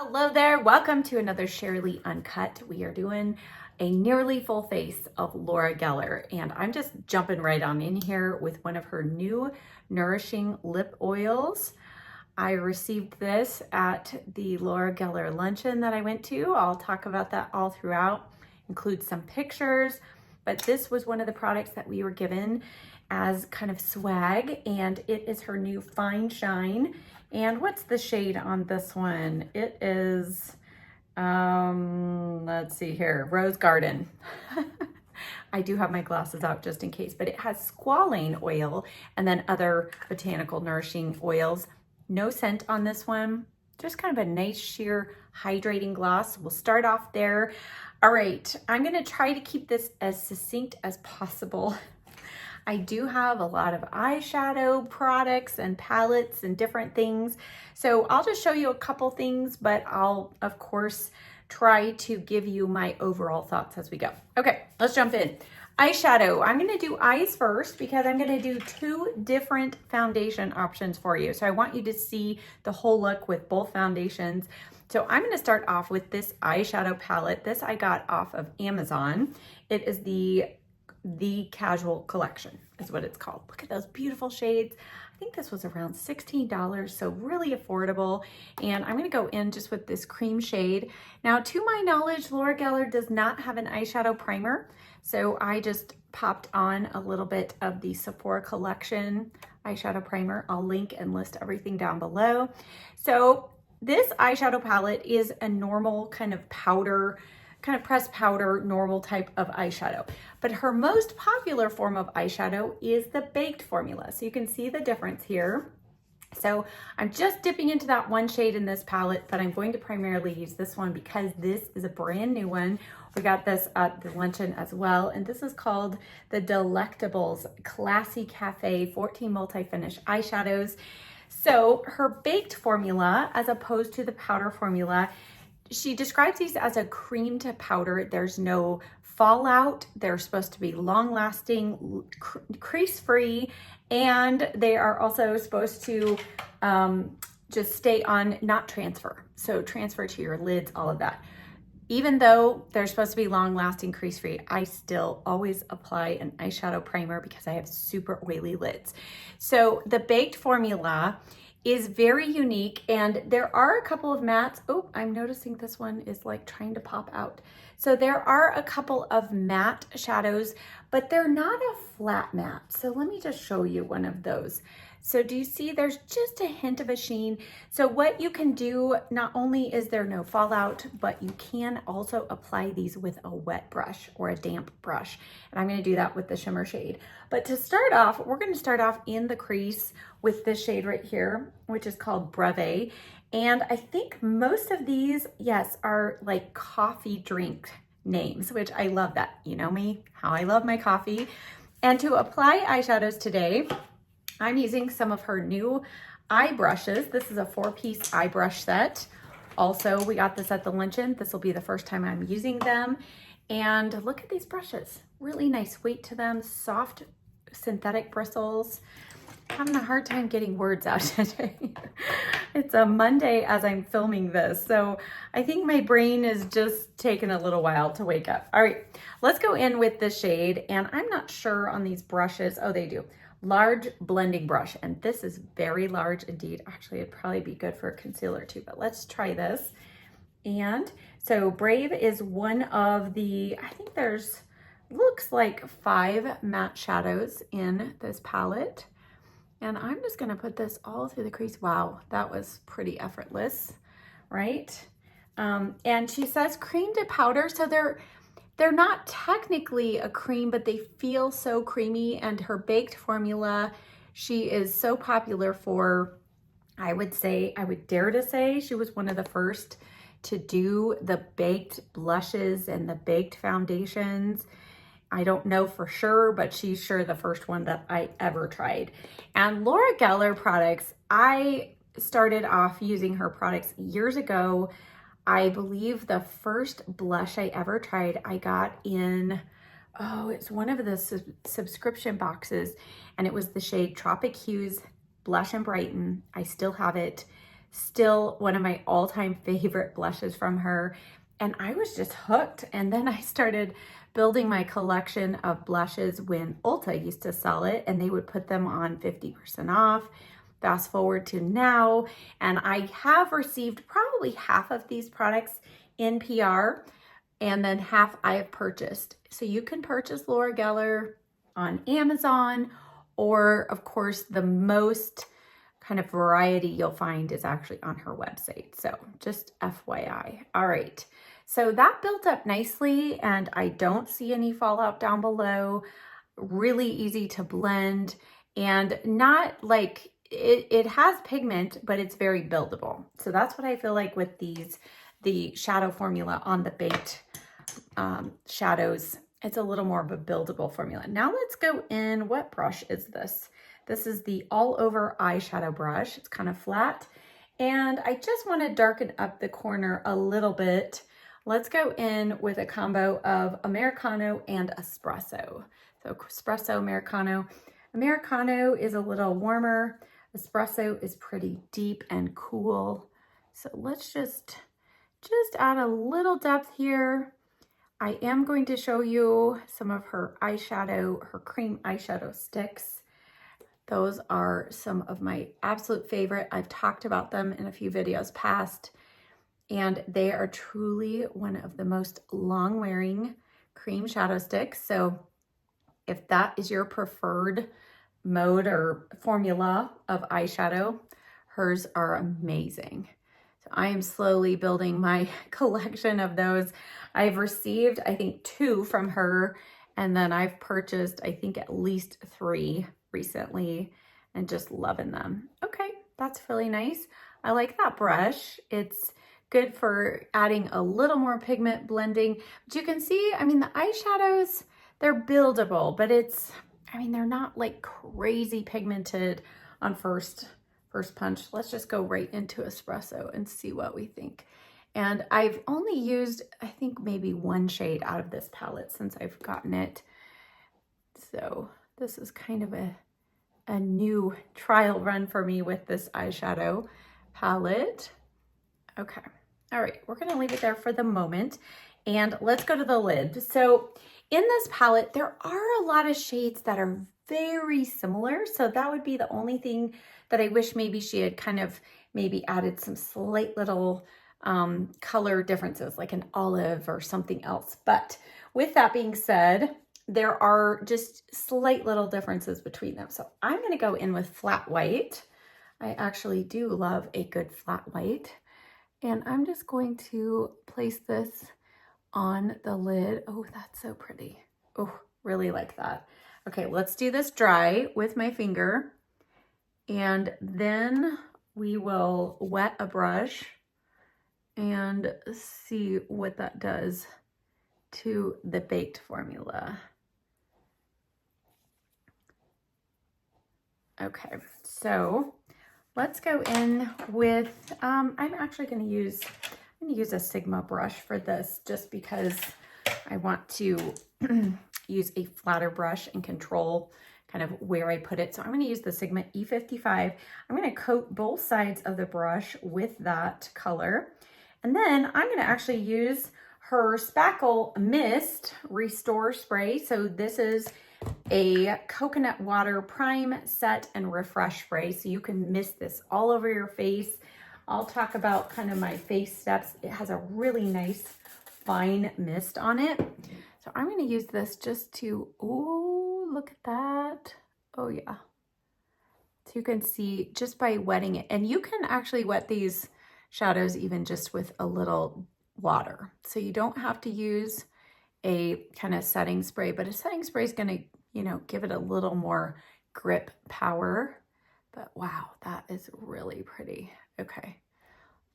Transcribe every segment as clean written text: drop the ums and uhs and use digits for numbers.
Hello there, welcome to another Sharalee Uncut. We are doing a nearly full face of Laura Geller, and I'm just jumping right on in here with one of her new nourishing lip oils. I received this at the Laura Geller luncheon that I went to. I'll talk about that all throughout, include some pictures, but this was one of the products that we were given as kind of swag, and it is her new Fine Shine. And what's the shade on this one? It is, let's see here, Rose Garden. I do have my glasses out just in case, but it has squalane oil and then other botanical nourishing oils. No scent on this one, just kind of a nice sheer hydrating gloss. We'll start off there. All right, I'm gonna try to keep this as succinct as possible. I do have a lot of eyeshadow products and palettes and different things. So I'll just show you a couple things, but I'll of course try to give you my overall thoughts as we go. Okay, let's jump in. Eyeshadow, I'm gonna do eyes first because I'm gonna do two different foundation options for you. So I want you to see the whole look with both foundations. So I'm gonna start off with this eyeshadow palette. This I got off of Amazon. It is the Casual Collection is what it's called. Look at those beautiful shades. I think this was around $16, so really affordable. And I'm gonna go in just with this cream shade. Now, to my knowledge, Laura Geller does not have an eyeshadow primer, so I just popped on a little bit of the Sephora Collection eyeshadow primer. I'll link and list everything down below. So this eyeshadow palette is a normal kind of powder, kind of pressed powder, normal type of eyeshadow. But her most popular form of eyeshadow is the baked formula. So you can see the difference here. So I'm just dipping into that one shade in this palette, but I'm going to primarily use this one because this is a brand new one. We got this at the luncheon as well. And this is called the Delectables Classy Cafe 14 Multi-Finish Eyeshadows. So her baked formula, as opposed to the powder formula, she describes these as a cream to powder. There's no fallout. They're supposed to be long lasting, crease free, and they are also supposed to just stay on, not transfer. So transfer to your lids, all of that. Even though they're supposed to be long lasting, crease free, I still always apply an eyeshadow primer because I have super oily lids. So the baked formula is very unique, and there are a couple of mattes. Oh, I'm noticing this one is like trying to pop out. So there are a couple of matte shadows, but they're not a flat matte. So let me just show you one of those. So do you see there's just a hint of a sheen? So what you can do, not only is there no fallout, but you can also apply these with a wet brush or a damp brush. And I'm gonna do that with the shimmer shade. But to start off, we're gonna start off in the crease with this shade right here, which is called Brevet. And I think most of these, yes, are like coffee drink names, which I love that. You know me, how I love my coffee. And to apply eyeshadows today, I'm using some of her new eye brushes. This is a 4-piece eye brush set. Also, we got this at the luncheon. This will be the first time I'm using them. And look at these brushes. Really nice weight to them, soft synthetic bristles. Having a hard time getting words out today. It's a Monday as I'm filming this, so I think my brain is just taking a little while to wake up. All right, let's go in with the shade, and I'm not sure on these brushes. Oh, they do. Large blending brush, and this is very large indeed. Actually, it'd probably be good for a concealer too, but let's try this. And so Brave is one of the, I think there's, looks like 5 matte shadows in this palette. And I'm just gonna put this all through the crease. Wow, that was pretty effortless, right? And she says cream to powder, so they're not technically a cream, but they feel so creamy. And her baked formula, she is so popular for, I would dare to say, she was one of the first to do the baked blushes and the baked foundations. I don't know for sure, but she's sure the first one that I ever tried. And Laura Geller products, I started off using her products years ago. I believe the first blush I ever tried, I got in, oh, it's one of the subscription boxes, and it was the shade Tropic Hues Blush and Brighten. I still have it. Still one of my all-time favorite blushes from her. And I was just hooked. And then I started building my collection of blushes when Ulta used to sell it, and they would put them on 50% off. Fast forward to now, and I have received probably half of these products in PR, and then half I have purchased. So you can purchase Laura Geller on Amazon, or of course the most kind of variety you'll find is actually on her website. So just FYI. All right. So that built up nicely, and I don't see any fallout down below. Really easy to blend, and not like it has pigment, but it's very buildable. So that's what I feel like with the shadow formula on the baked shadows. It's a little more of a buildable formula. Now let's go in. What brush is this? This is the all over eyeshadow brush. It's kind of flat, and I just want to darken up the corner a little bit. Let's go in with a combo of Americano and Espresso. So Espresso, Americano. Americano is a little warmer. Espresso is pretty deep and cool. So let's just add a little depth here. I am going to show you some of her eyeshadow, her cream eyeshadow sticks. Those are some of my absolute favorite. I've talked about them in a few videos past, and they are truly one of the most long-wearing cream shadow sticks. So if that is your preferred mode or formula of eyeshadow, hers are amazing. So I am slowly building my collection of those. I've received, I think, 2 from her, and then I've purchased, I think, at least 3 recently, and just loving them. Okay, that's really nice. I like that brush. It's good for adding a little more pigment blending. But you can see, I mean, the eyeshadows, they're buildable, but they're not like crazy pigmented on first punch. Let's just go right into Espresso and see what we think. And I've only used, I think, maybe 1 shade out of this palette since I've gotten it. So this is kind of a new trial run for me with this eyeshadow palette. Okay. All right, we're gonna leave it there for the moment, and let's go to the lid. So in this palette, there are a lot of shades that are very similar. So that would be the only thing that I wish maybe she had kind of maybe added some slight little color differences, like an olive or something else. But with that being said, there are just slight little differences between them. So I'm gonna go in with flat white. I actually do love a good flat white. And I'm just going to place this on the lid. Oh, that's so pretty. Oh, really like that. Okay, let's do this dry with my finger. And then we will wet a brush and see what that does to the baked formula. Okay, so let's go in with, I'm actually going to use a Sigma brush for this, just because I want to use a flatter brush and control kind of where I put it. So I'm going to use the Sigma E55. I'm going to coat both sides of the brush with that color. And then I'm going to actually use her Spackle Mist Restore Spray. So this is a coconut water prime, set, and refresh spray. So you can mist this all over your face. I'll talk about kind of my face steps. It has a really nice fine mist on it. So I'm going to use this just to, oh, look at that. Oh yeah. So you can see just by wetting it, and you can actually wet these shadows even just with a little water. So you don't have to use a kind of setting spray, but a setting spray is going to, you know, give it a little more grip power. But wow, that is really pretty. Okay.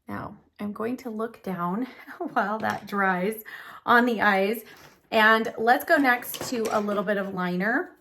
Now I'm going to look down while that dries on the eyes, and let's go next to a little bit of liner.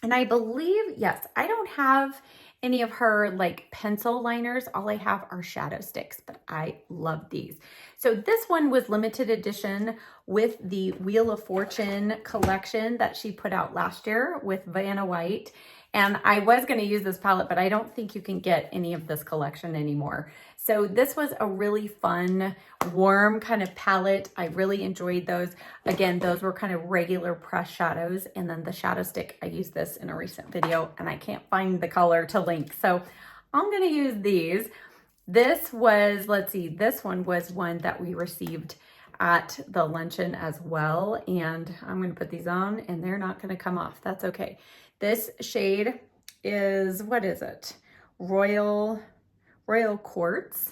And I believe, yes, I don't have any of her like pencil liners. All I have are shadow sticks, but I love these. So this one was limited edition with the Wheel of Fortune collection that she put out last year with Vanna White. And I was going to use this palette, but I don't think you can get any of this collection anymore. So this was a really fun, warm kind of palette. I really enjoyed those. Again, those were kind of regular pressed shadows. And then the shadow stick, I used this in a recent video and I can't find the color to link. So I'm gonna use these. This was, let's see, this one was one that we received at the luncheon as well. And I'm gonna put these on and they're not gonna come off. That's okay. This shade is, what is it? Royal Quartz.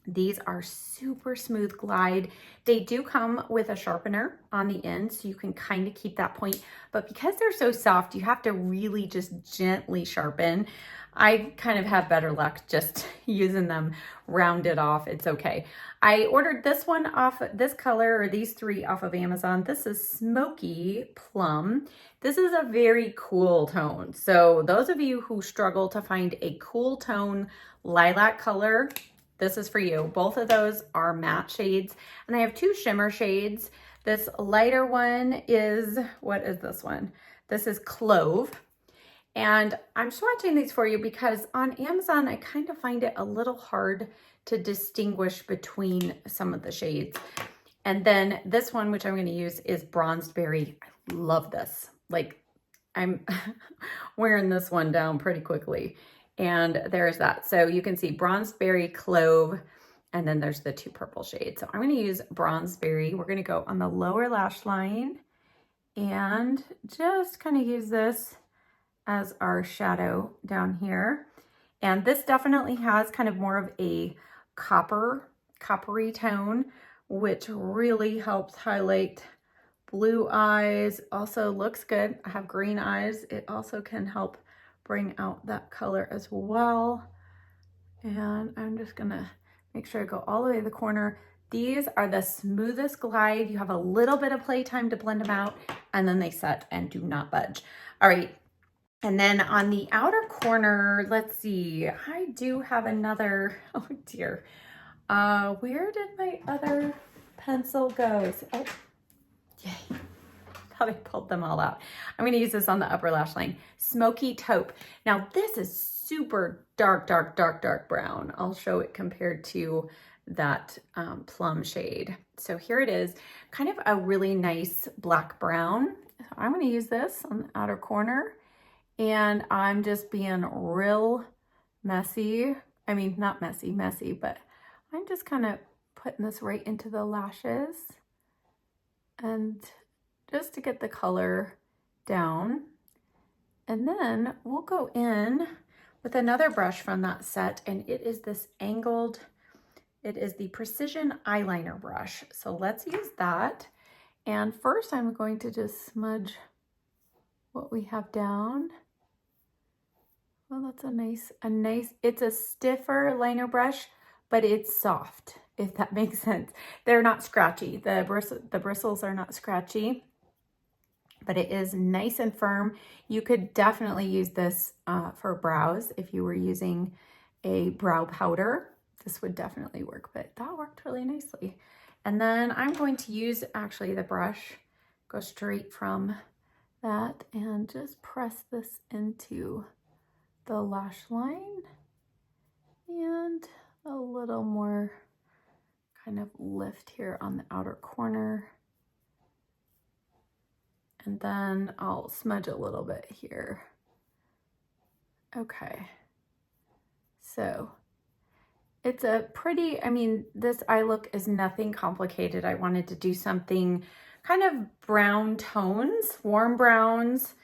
These are super smooth glide. They do come with a sharpener on the end, so you can kind of keep that point. But because they're so soft, you have to really just gently sharpen. I kind of have better luck just using them rounded off. It's okay. I ordered this one off, this color, or these three off of Amazon. This is Smoky Plum. This is a very cool tone. So those of you who struggle to find a cool tone lilac color, this is for you. Both of those are matte shades, and I have two shimmer shades. This lighter one is, what is this one? This is Clove. And I'm swatching these for you because on Amazon, I kind of find it a little hard to distinguish between some of the shades. And then this one, which I'm going to use, is Bronzed Berry. I love this. Like, I'm wearing this one down pretty quickly. And there's that. So you can see Bronzed Berry, Clove, and then there's the two purple shades. So I'm going to use Bronzed Berry. We're going to go on the lower lash line and just kind of use this as our shadow down here. And this definitely has kind of more of a coppery tone, which really helps highlight blue eyes. Also looks good. I have green eyes. It also can help bring out that color as well. And I'm just gonna make sure I go all the way to the corner. These are the smoothest glide. You have a little bit of playtime to blend them out, and then they set and do not budge. All right. And then on the outer corner, let's see, I do have another, oh dear. Where did my other pencil go? Oh, yay. Thought I pulled them all out. I'm going to use this on the upper lash line. Smoky Taupe. Now this is super dark brown. I'll show it compared to that plum shade. So here it is, kind of a really nice black brown. I'm going to use this on the outer corner. And I'm just being real messy. I mean, not messy, but I'm just kind of putting this right into the lashes and just to get the color down. And then we'll go in with another brush from that set, and it is this angled, it is the Precision Eyeliner brush. So let's use that. And first I'm going to just smudge what we have down. Well, that's a nice, it's a stiffer liner brush, but it's soft, if that makes sense. They're not scratchy. The bristles are not scratchy, but it is nice and firm. You could definitely use this for brows if you were using a brow powder. This would definitely work, but that worked really nicely. And then I'm going to use actually the brush, go straight from that and just press this into the lash line and a little more kind of lift here on the outer corner. And then I'll smudge a little bit here. Okay. So it's a pretty, I mean, this eye look is nothing complicated. I wanted to do something kind of brown tones, warm browns,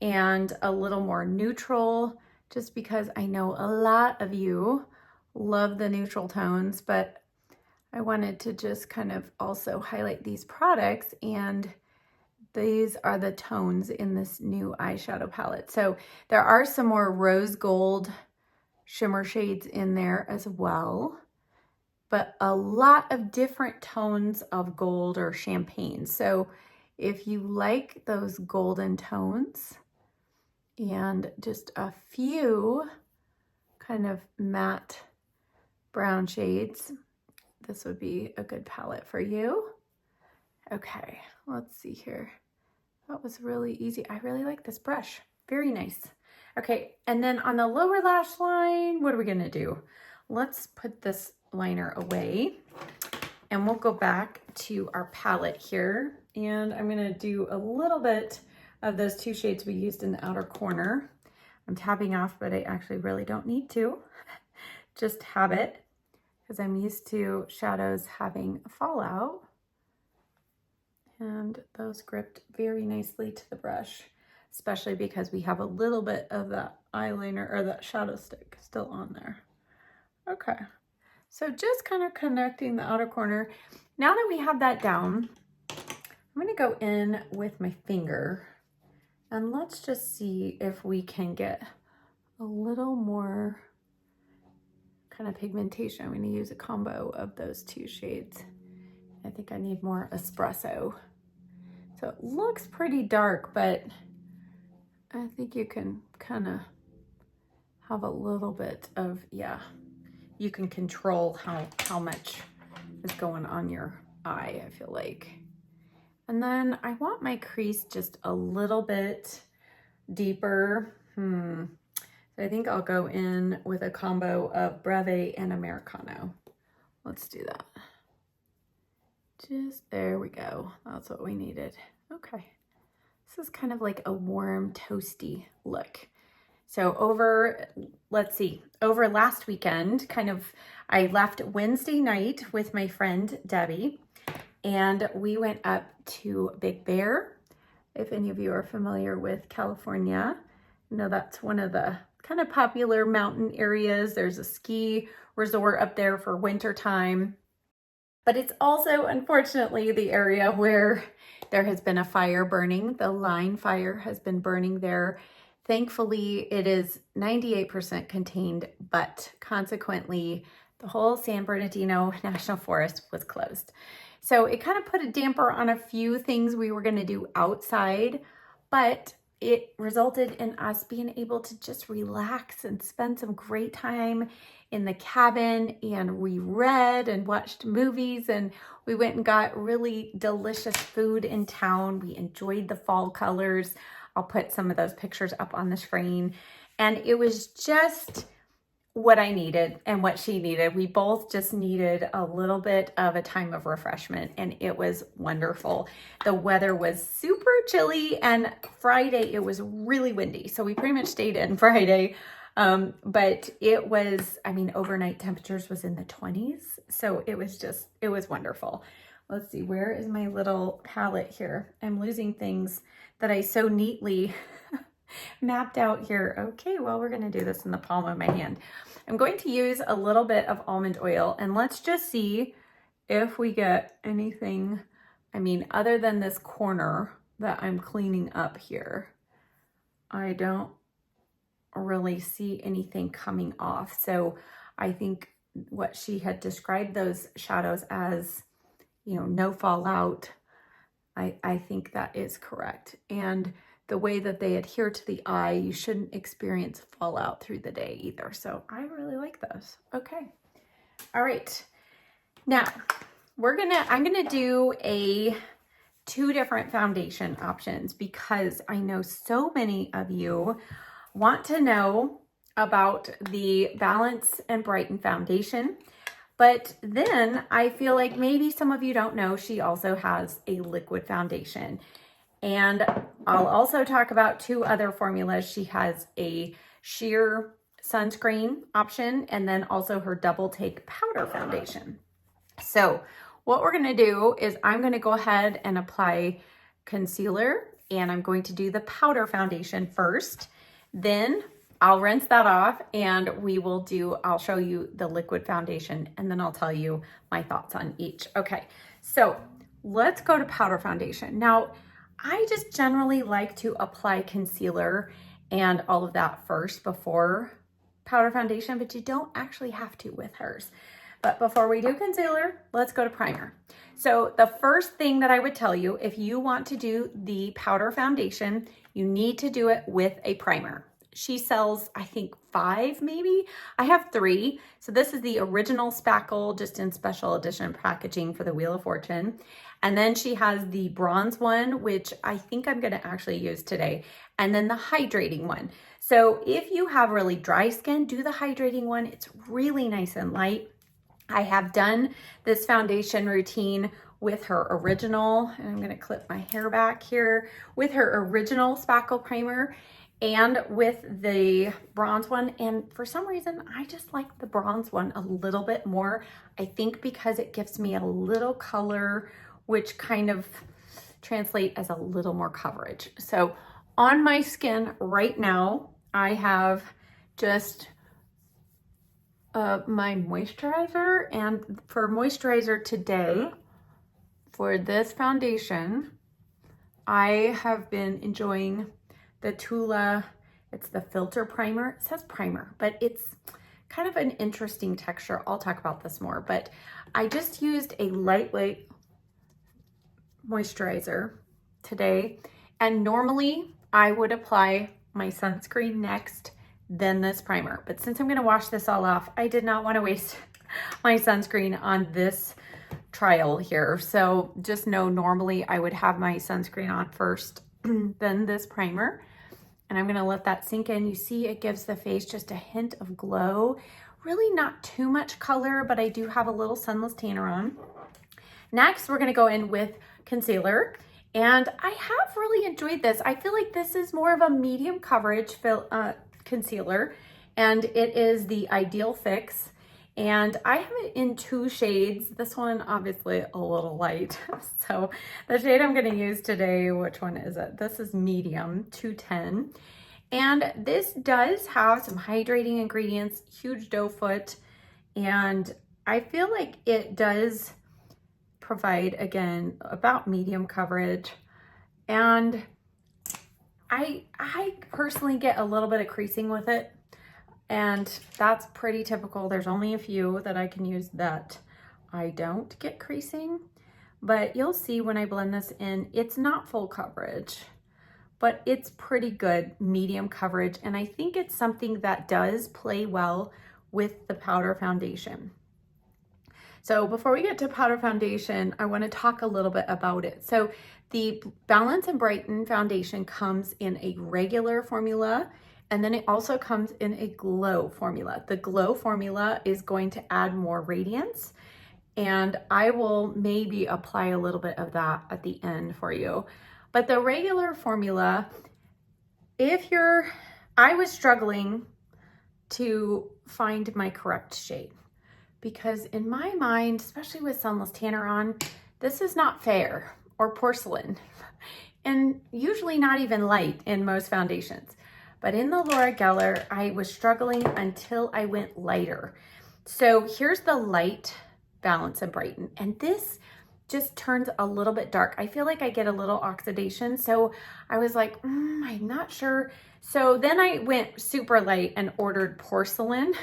and a little more neutral, just because I know a lot of you love the neutral tones, but I wanted to just kind of also highlight these products, and these are the tones in this new eyeshadow palette. So there are some more rose gold shimmer shades in there as well, but a lot of different tones of gold or champagne. So if you like those golden tones and just a few kind of matte brown shades, this would be a good palette for you. Okay, let's see here. That was really easy. I really like this brush. Very nice. Okay, and then on the lower lash line, what are we gonna do? let's put this liner away and we'll go back to our palette here. And I'm gonna do a little bit of those two shades we used in the outer corner. I'm tapping off, but I actually really don't need to. Just have it, because I'm used to shadows having a fallout. And those gripped very nicely to the brush, especially because we have a little bit of that eyeliner or that shadow stick still on there. Okay, so just kind of connecting the outer corner. Now that we have that down, I'm gonna go in with my finger and let's just see if we can get a little more kind of pigmentation. I'm gonna use a combo of those two shades. I think I need more espresso. So it looks pretty dark, but I think you can kind of have a little bit of, yeah, you can control how much is going on your eye, I feel like. And then I want my crease just a little bit deeper. So I think I'll go in with a combo of Breve and Americano. Let's do that. Just, there we go. That's what we needed. Okay. This is kind of like a warm, toasty look. So over, let's see, over last weekend, I left Wednesday night with my friend Debbie, and we went up to Big Bear. If any of you are familiar with California, you know that's one of the kind of popular mountain areas. There's a ski resort up there for winter time. But it's also, unfortunately, the area where there has been a fire burning. The line fire has been burning there. Thankfully, it is 98% contained, but consequently, the whole San Bernardino National Forest was closed. So it kind of put a damper on a few things we were going to do outside, but it resulted in us being able to just relax and spend some great time in the cabin, and we read and watched movies, and we went and got really delicious food in town. We enjoyed the fall colors. I'll put some of those pictures up on the screen, and it was just what I needed and what she needed. We both just needed a little bit of a time of refreshment, and it was wonderful. The weather was super chilly, and Friday it was really windy, so we pretty much stayed in Friday. But it was, I mean, overnight temperatures was in the 20s, so it was wonderful. Let's see, where is my little palette here? I'm losing things that I so neatly mapped out here. Okay, well, we're gonna do this in the palm of my hand. I'm going to use a little bit of almond oil, and let's just see if we get anything, I mean, other than this corner that I'm cleaning up here. I don't really see anything coming off. So I think what she had described those shadows as, you know, no fallout, I think that is correct. And the way that they adhere to the eye, you shouldn't experience fallout through the day either. So I really like those. Okay. All right. Now I'm gonna do two different foundation options because I know so many of you want to know about the Balance and Brighten foundation. But then I feel like maybe some of you don't know she also has a liquid foundation. And I'll also talk about two other formulas. She has a sheer sunscreen option and then also her double take powder foundation. So what we're gonna do is I'm gonna go ahead and apply concealer, and I'm going to do the powder foundation first. Then I'll rinse that off and I'll show you the liquid foundation, and then I'll tell you my thoughts on each. Okay, so let's go to powder foundation. Now, I just generally like to apply concealer and all of that first before powder foundation, but you don't actually have to with hers. But before we do concealer, let's go to primer. So the first thing that I would tell you, if you want to do the powder foundation, you need to do it with a primer. she sells, I think 5 maybe. I have 3. So this is the original spackle, just in special edition packaging for the Wheel of Fortune. And then she has the bronze one, which I think I'm gonna actually use today. And then the hydrating one. So if you have really dry skin, do the hydrating one. It's really nice and light. I have done this foundation routine with her original, and I'm gonna clip my hair back here, with her original spackle primer and with the bronze one. And for some reason, I just like the bronze one a little bit more. I think because it gives me a little color, which kind of translate as a little more coverage. So on my skin right now, I have just my moisturizer. And for moisturizer today, for this foundation, I have been enjoying the Tula, it's the filter primer. It says primer, but it's kind of an interesting texture. I'll talk about this more, but I just used a lightweight moisturizer today. And normally I would apply my sunscreen next, then this primer. But since I'm gonna wash this all off, I did not wanna waste my sunscreen on this trial here. So just know normally I would have my sunscreen on first, then this primer. And I'm gonna let that sink in. You see it gives the face just a hint of glow. Really not too much color, but I do have a little sunless tanner on. Next, we're gonna go in with concealer. And I have really enjoyed this. I feel like this is more of a medium coverage concealer, and it is the Ideal Fix. And I have it in 2 shades. This one, obviously a little light. So the shade I'm gonna use today, which one is it? This is medium, 210. And this does have some hydrating ingredients, huge doe foot. And I feel like it does provide, again, about medium coverage. And I personally get a little bit of creasing with it. And that's pretty typical. There's only a few that I can use that I don't get creasing. But you'll see when I blend this in, it's not full coverage, but it's pretty good medium coverage. And I think it's something that does play well with the powder foundation. So before we get to powder foundation, I want to talk a little bit about it. So the Balance and Brighten foundation comes in a regular formula, and then it also comes in a glow formula. The glow formula is going to add more radiance, and I will maybe apply a little bit of that at the end for you. But the regular formula, I was struggling to find my correct shade, because in my mind, especially with sunless tanner on, this is not fair or porcelain, and usually not even light in most foundations. But in the Laura Geller, I was struggling until I went lighter. So here's the light Balance and Brighten, and this just turns a little bit dark. I feel like I get a little oxidation, so I was like, I'm not sure. So then I went super light and ordered Porcelain.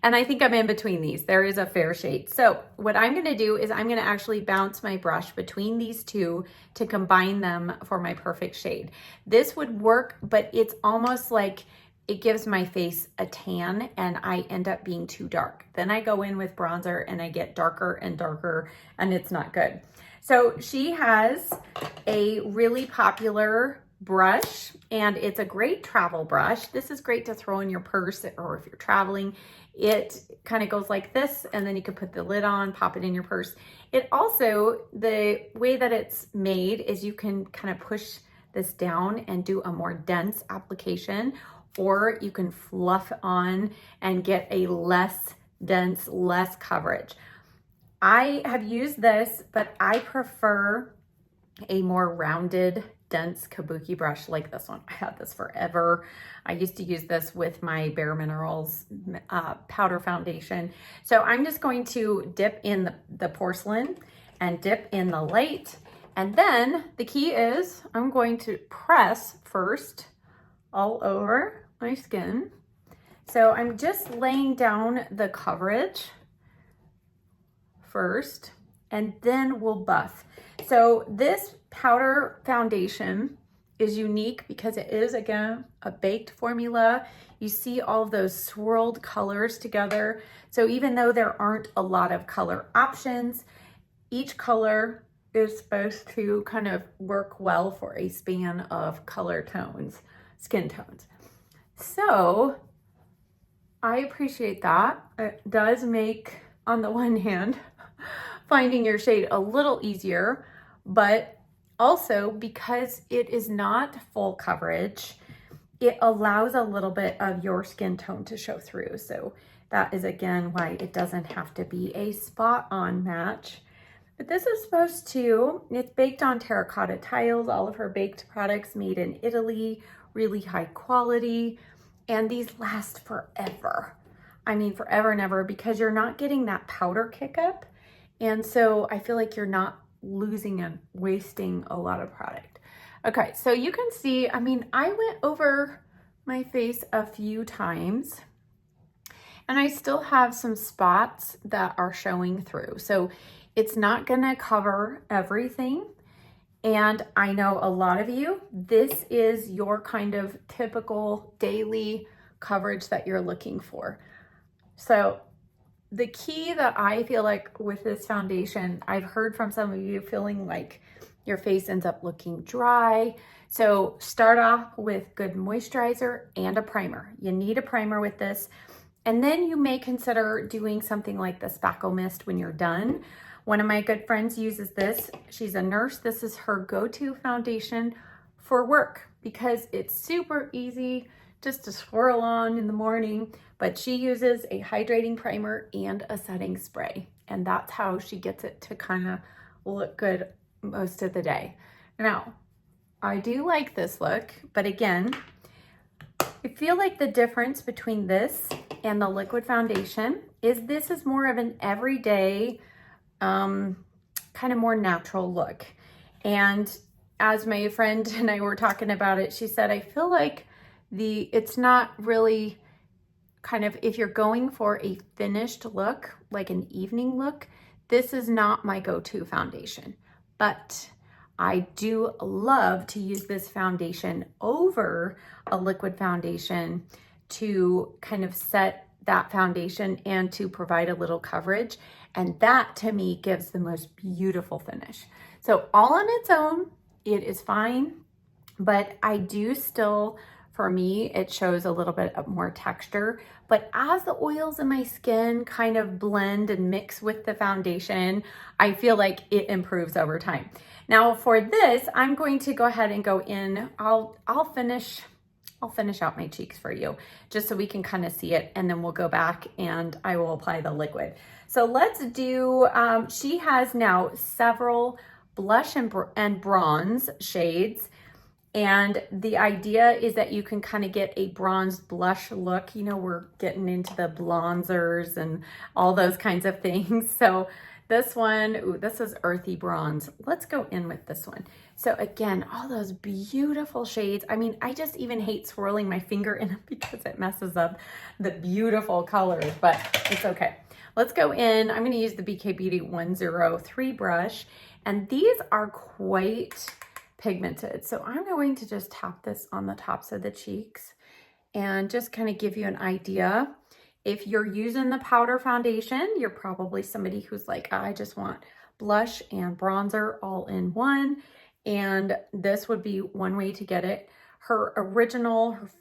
And I think I'm in between these. There is a fair shade. So what I'm gonna do is I'm gonna actually bounce my brush between these two to combine them for my perfect shade. This would work, but it's almost like it gives my face a tan and I end up being too dark. Then I go in with bronzer and I get darker and darker, and it's not good. So she has a really popular brush, and it's a great travel brush. This is great to throw in your purse, or if you're traveling, it kind of goes like this, and then you can put the lid on, pop it in your purse. It also, the way that it's made is you can kind of push this down and do a more dense application, or you can fluff on and get a less dense, less coverage. I have used this, but I prefer a more rounded, dense kabuki brush like this one. I had this forever. I used to use this with my Bare Minerals powder foundation. So I'm just going to dip in the porcelain and dip in the light. And then the key is I'm going to press first all over my skin. So I'm just laying down the coverage first, and then we'll buff. So this powder foundation is unique because it is, again, a baked formula. You see all of those swirled colors together. So even though there aren't a lot of color options, each color is supposed to kind of work well for a span of color tones, skin tones. So I appreciate that. It does make, on the one hand, finding your shade a little easier, but also because it is not full coverage, it allows a little bit of your skin tone to show through. So that is, again, why it doesn't have to be a spot-on match. But this is supposed to, it's baked on terracotta tiles, all of her baked products made in Italy, really high quality, and these last forever. I mean, forever and ever, because you're not getting that powder kick up. And so I feel like you're not losing and wasting a lot of product. Okay, so you can see, I mean, I went over my face a few times and I still have some spots that are showing through. So it's not gonna cover everything. And I know a lot of you, this is your kind of typical daily coverage that you're looking for. So the key that I feel like with this foundation, I've heard from some of you feeling like your face ends up looking dry. So start off with good moisturizer and a primer. You need a primer with this. And then you may consider doing something like the spackle mist when you're done. One of my good friends uses this. She's a nurse. This is her go-to foundation for work because it's super easy just to swirl on in the morning, but she uses a hydrating primer and a setting spray. And that's how she gets it to kind of look good most of the day. Now, I do like this look, but again, I feel like the difference between this and the liquid foundation is this is more of an everyday, kind of more natural look. And as my friend and I were talking about it, she said, I feel like it's not really kind of, if you're going for a finished look, like an evening look, this is not my go-to foundation. But I do love to use this foundation over a liquid foundation to kind of set that foundation and to provide a little coverage. And that to me gives the most beautiful finish. So all on its own, it is fine, but I do still, for me, it shows a little bit of more texture. But as the oils in my skin kind of blend and mix with the foundation, I feel like it improves over time. Now for this, I'm going to go ahead and go in. I'll finish out my cheeks for you just so we can kind of see it, and then we'll go back and I will apply the liquid. So let's do, she has now several blush and bronze shades. And the idea is that you can kind of get a bronze blush look. You know, we're getting into the bronzers and all those kinds of things. So this one, ooh, this is earthy bronze. Let's go in with this one. So again, all those beautiful shades. I mean, I just even hate swirling my finger in it because it messes up the beautiful colors, but it's okay. Let's go in. I'm going to use the BK Beauty 103 brush, and these are quite pigmented. So I'm going to just tap this on the tops of the cheeks and just kind of give you an idea. If you're using the powder foundation, you're probably somebody who's like, I just want blush and bronzer all in one. And this would be one way to get it. Her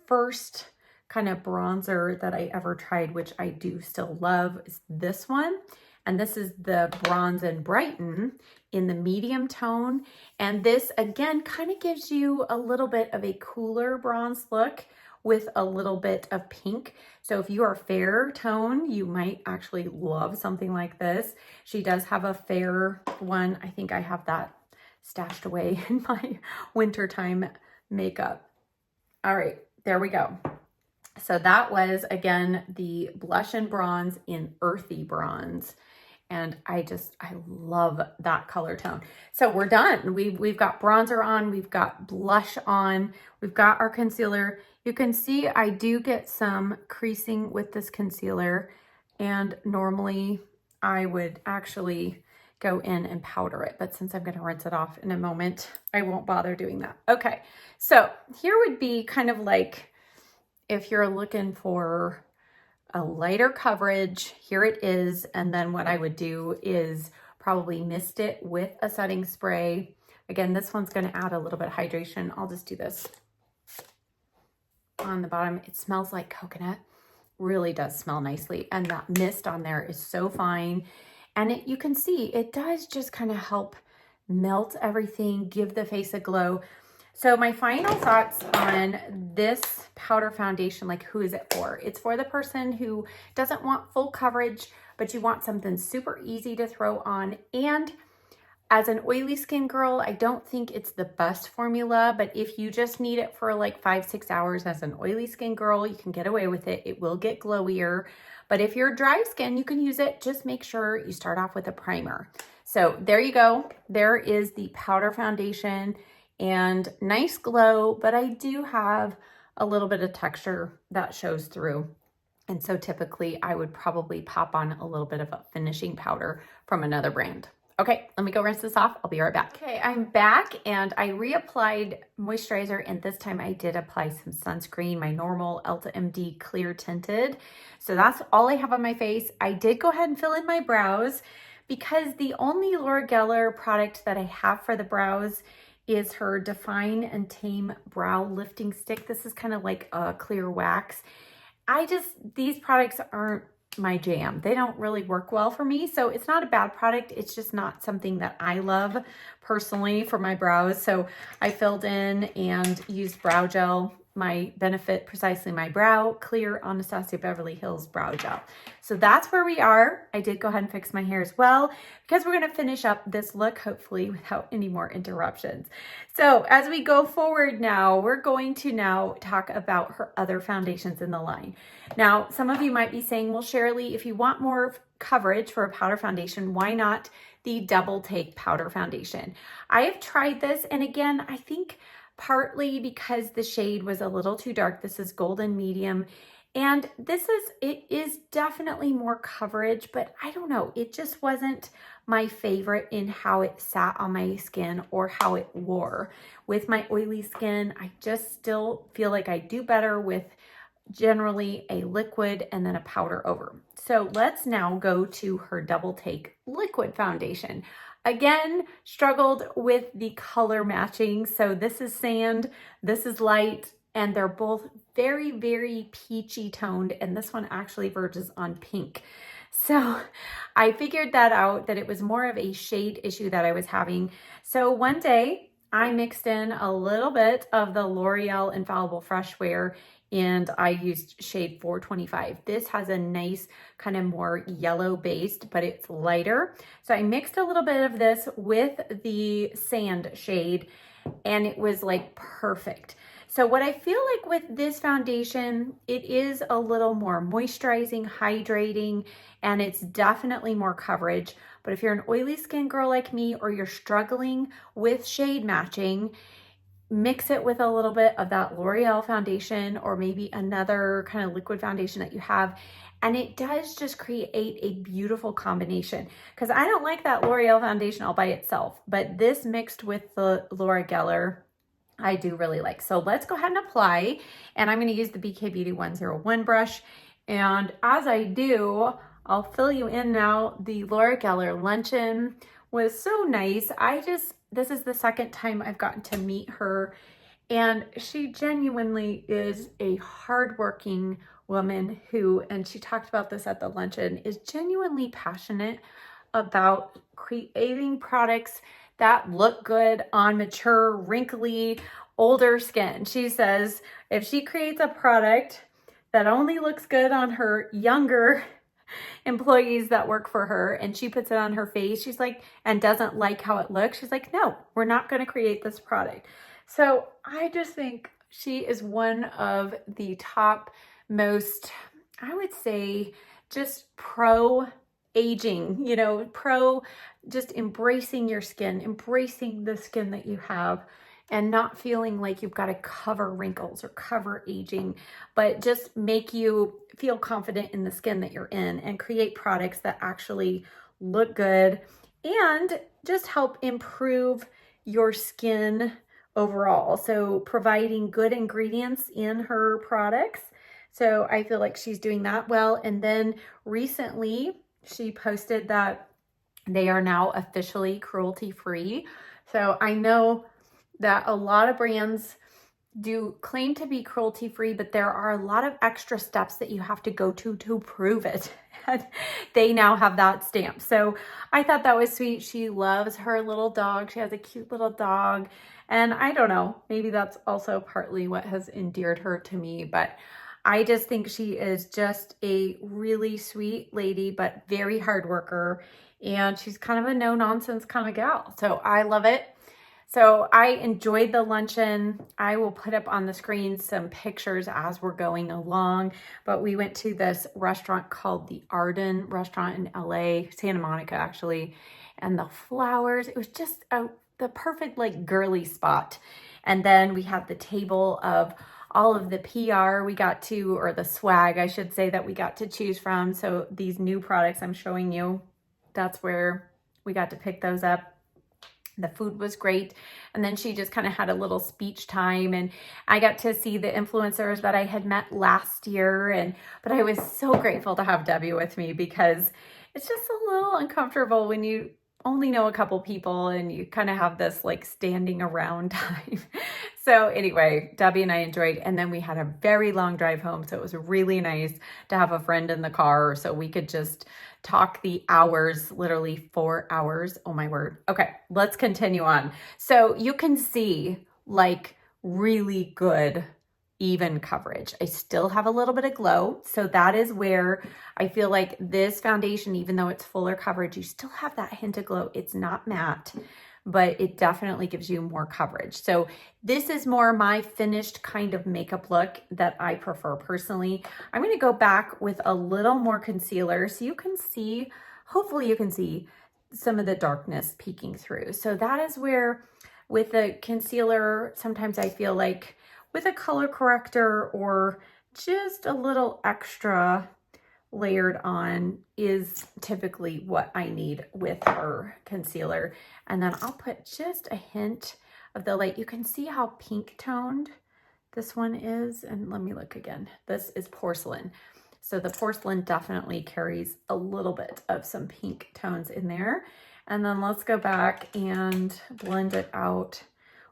first kind of bronzer that I ever tried, which I do still love, is this one. And this is the Bronze and Brighten in the medium tone. And this, again, kind of gives you a little bit of a cooler bronze look with a little bit of pink. So if you are fair tone, you might actually love something like this. She does have a fair one. I think I have that stashed away in my wintertime makeup. All right, there we go. So that was, again, the blush and bronze in earthy bronze. And I love that color tone. So we're done. We've got bronzer on, we've got blush on, we've got our concealer. You can see I do get some creasing with this concealer. And normally I would actually go in and powder it. But since I'm going to rinse it off in a moment, I won't bother doing that. Okay, so here would be kind of like if you're looking for a lighter coverage, here it is. And then what I would do is probably mist it with a setting spray. Again, this one's going to add a little bit of hydration. I'll just do this on the bottom. It smells like coconut. Really does smell nicely. And that mist on there is so fine. And you can see it does just kind of help melt everything, give the face a glow. So my final thoughts on this powder foundation, like who is it for? It's for the person who doesn't want full coverage, but you want something super easy to throw on. And as an oily skin girl, I don't think it's the best formula, but if you just need it for like 5-6 hours as an oily skin girl, you can get away with it. It will get glowier. But if you're dry skin, you can use it. Just make sure you start off with a primer. So there you go. There is the powder foundation and nice glow, but I do have a little bit of texture that shows through. And so typically I would probably pop on a little bit of a finishing powder from another brand. Okay, let me go rinse this off. I'll be right back. Okay, I'm back and I reapplied moisturizer, and this time I did apply some sunscreen, my normal Elta MD clear tinted. So that's all I have on my face. I did go ahead and fill in my brows because the only Laura Geller product that I have for the brows is her Define and Tame Brow Lifting Stick. This is kind of like a clear wax. These products aren't my jam. They don't really work well for me. So it's not a bad product. It's just not something that I love personally for my brows. So I filled in and used brow gel, my Benefit Precisely My Brow Clear Anastasia Beverly Hills Brow Gel. So that's where we are. I did go ahead and fix my hair as well because we're going to finish up this look, hopefully without any more interruptions. So as we go forward now, we're going to now talk about her other foundations in the line. Now, some of you might be saying, well, Sharalee, if you want more coverage for a powder foundation, why not the Double Take Powder Foundation? I have tried this, and again, I think partly because the shade was a little too dark. This is golden medium, and it is definitely more coverage, but I don't know, it just wasn't my favorite in how it sat on my skin or how it wore. With my oily skin, I just still feel like I do better with generally a liquid and then a powder over. So let's now go to her Double Take Liquid Foundation. Again, struggled with the color matching. So this is sand, this is light, and they're both very, very peachy toned. And this one actually verges on pink. So I figured that out, that it was more of a shade issue that I was having. So one day I mixed in a little bit of the L'Oreal Infallible Fresh Wear, and I used shade 425. This has a nice kind of more yellow based, but it's lighter. So I mixed a little bit of this with the sand shade, and it was like perfect. So what I feel like with this foundation, it is a little more moisturizing, hydrating, and it's definitely more coverage. But if you're an oily skin girl like me, or you're struggling with shade matching, mix it with a little bit of that L'Oreal foundation or maybe another kind of liquid foundation that you have. And it does just create a beautiful combination, because I don't like that L'Oreal foundation all by itself, but this mixed with the Laura Geller, I do really like. So let's go ahead and apply. And I'm going to use the BK Beauty 101 brush. And as I do, I'll fill you in now. The Laura Geller Luncheon was so nice. This is the second time I've gotten to meet her, and she genuinely is a hardworking woman who, and she talked about this at the luncheon, is genuinely passionate about creating products that look good on mature, wrinkly, older skin. She says if she creates a product that only looks good on her younger employees that work for her, and she puts it on her face, she's like, and doesn't like how it looks, she's like, no, we're not going to create this product. So I just think she is one of the top most, I would say, just pro aging, pro just embracing your skin, embracing the skin that you have, and not feeling like you've got to cover wrinkles or cover aging, but just make you feel confident in the skin that you're in and create products that actually look good and just help improve your skin overall. So providing good ingredients in her products. So I feel like she's doing that well. And then recently she posted that they are now officially cruelty-free. So I know that a lot of brands do claim to be cruelty-free, but there are a lot of extra steps that you have to go to prove it. And they now have that stamp. So I thought that was sweet. She loves her little dog. She has a cute little dog. And I don't know, maybe that's also partly what has endeared her to me, but I just think she is just a really sweet lady, but very hard worker. And she's kind of a no-nonsense kind of gal. So I love it. So I enjoyed the luncheon. I will put up on the screen some pictures as we're going along, but we went to this restaurant called the Arden restaurant in LA, Santa Monica actually, and the flowers, it was just the perfect like girly spot. And then we had the table of all of the PR we got to, or the swag I should say, that we got to choose from. So these new products I'm showing you, that's where we got to pick those up. The food was great. And then she just kind of had a little speech time, and I got to see the influencers that I had met last year. But I was so grateful to have Debbie with me, because it's just a little uncomfortable when you only know a couple people and you kind of have this like standing around time. So anyway, Debbie and I enjoyed, and then we had a very long drive home. So it was really nice to have a friend in the car so we could just talk the hours, literally 4 hours. Oh my word. Okay, let's continue on. So you can see like really good even coverage. I still have a little bit of glow. So that is where I feel like this foundation, even though it's fuller coverage, you still have that hint of glow. It's not matte, but it definitely gives you more coverage. So this is more my finished kind of makeup look that I prefer personally. I'm going to go back with a little more concealer so you can see, hopefully you can see some of the darkness peeking through. So that is where with the concealer, sometimes I feel like with a color corrector or just a little extra layered on is typically what I need with her concealer. And then I'll put just a hint of the light. You can see how pink toned this one is. And let me look again. This is porcelain. So the porcelain definitely carries a little bit of some pink tones in there. And then let's go back and blend it out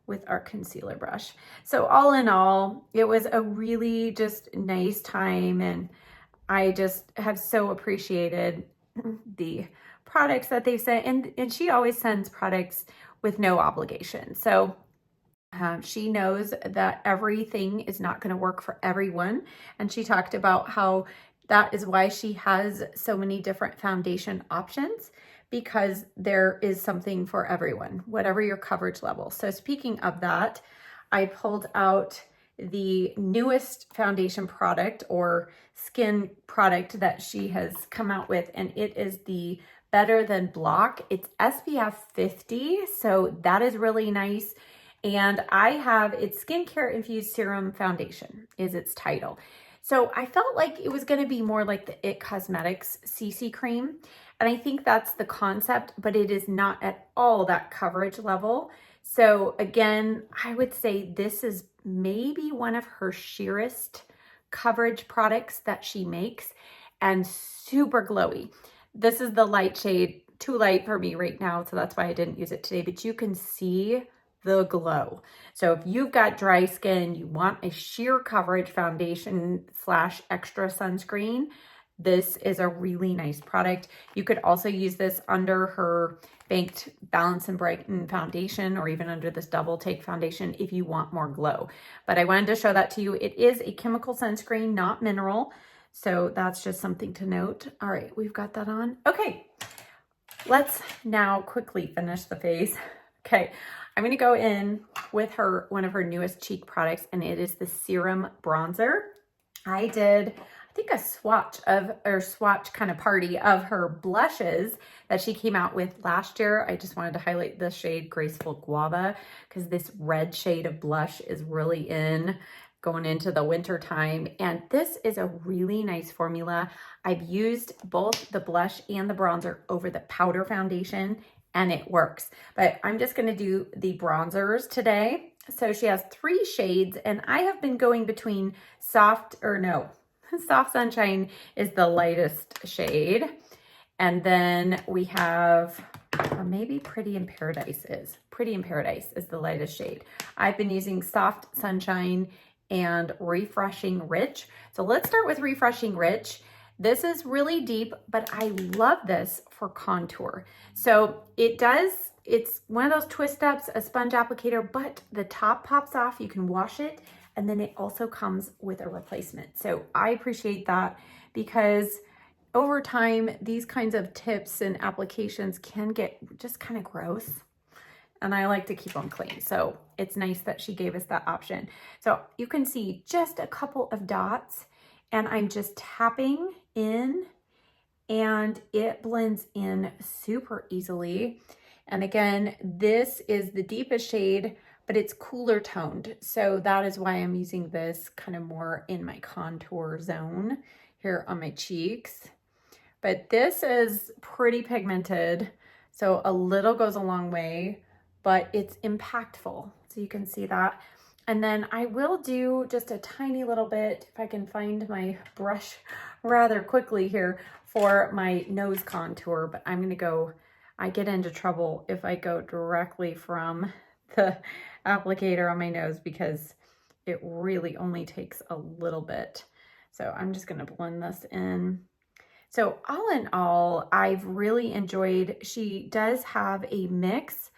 with our concealer brush. So all in all, it was a really just nice time, and I just have so appreciated the products that they sent. And she always sends products with no obligation. So she knows that everything is not going to work for everyone. And she talked about how that is why she has so many different foundation options, because there is something for everyone, whatever your coverage level. So speaking of that, I pulled out the newest foundation product or skin product that she has come out with, and it is the Better Than Block. It's SPF 50, so that is really nice. And I have its Skincare Infused Serum Foundation is its title. So I felt like it was going to be more like the IT Cosmetics CC cream. And I think that's the concept, but it is not at all that coverage level. So again, I would say this is maybe one of her sheerest coverage products that she makes, and super glowy. This is the light shade, too light for me right now, so that's why I didn't use it today, but you can see the glow. So if you've got dry skin, you want a sheer coverage foundation / extra sunscreen, this is a really nice product. You could also use this under her Banked Balance and Brighten foundation, or even under this Double Take foundation if you want more glow. But I wanted to show that to you. It is a chemical sunscreen, not mineral. So that's just something to note. All right, we've got that on. Okay, let's now quickly finish the face. Okay, I'm gonna go in with one of her newest cheek products, and it is the Serum Bronzer. I did, I think, a swatch kind of party of her blushes that she came out with last year. I just wanted to highlight the shade Graceful Guava, because this red shade of blush is really in going into the winter time. And this is a really nice formula. I've used both the blush and the bronzer over the powder foundation, and it works. But I'm just gonna do the bronzers today. So she has 3 shades, and I have been going between Soft Sunshine is the lightest shade. And then we have, or maybe Pretty in Paradise is the lightest shade. I've been using Soft Sunshine and Refreshing Rich. So let's start with Refreshing Rich. This is really deep, but I love this for contour. So it's one of those twist ups, a sponge applicator, but the top pops off. You can wash it, and then it also comes with a replacement. So I appreciate that, because over time, these kinds of tips and applications can get just kind of gross, and I like to keep them clean. So it's nice that she gave us that option. So you can see just a couple of dots, and I'm just tapping in, and it blends in super easily. And again, this is the deepest shade, but it's cooler toned. So that is why I'm using this kind of more in my contour zone here on my cheeks. But this is pretty pigmented, so a little goes a long way, but it's impactful. So you can see that. And then I will do just a tiny little bit, if I can find my brush rather quickly here, for my nose contour. But I'm gonna go, I get into trouble if I go directly from the applicator on my nose, because it really only takes a little bit. So I'm just gonna blend this in. So all in all, I've really enjoyed, she does have a mix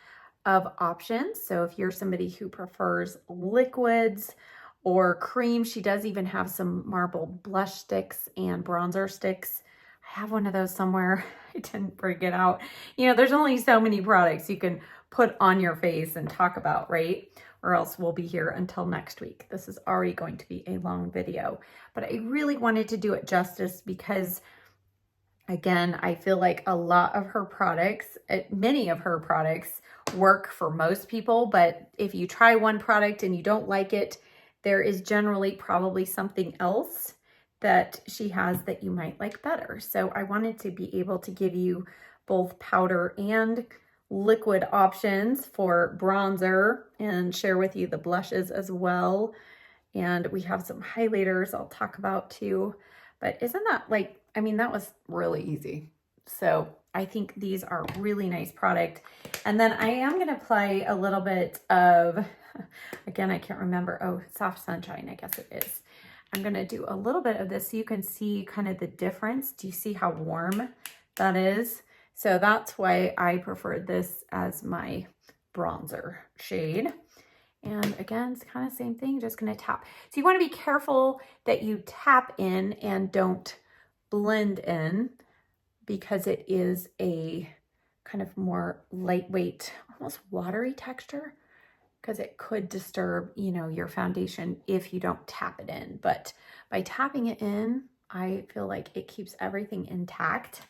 of options. So if you're somebody who prefers liquids or cream, she does even have some marbled blush sticks and bronzer sticks. I have one of those somewhere. I didn't bring it out. You know, there's only so many products you can put on your face and talk about, right? Or else we'll be here until next week. This is already going to be a long video, but I really wanted to do it justice, because again, I feel like a lot of her products, many of her products work for most people, but if you try one product and you don't like it, there is generally probably something else that she has that you might like better. So I wanted to be able to give you both powder and liquid options for bronzer, and share with you the blushes as well. And we have some highlighters I'll talk about too. But isn't that like, I mean, that was really easy. So I think these are really nice product. And then I am gonna apply a little bit of, again, I can't remember, oh, Soft Sunshine, I guess it is. I'm gonna do a little bit of this so you can see kind of the difference. Do you see how warm that is? So that's why I preferred this as my bronzer shade. And again, it's kind of the same thing, just gonna tap. So you wanna be careful that you tap in and don't blend in, because it is a kind of more lightweight, almost watery texture, because it could disturb, you know, your foundation if you don't tap it in. But by tapping it in, I feel like it keeps everything intact.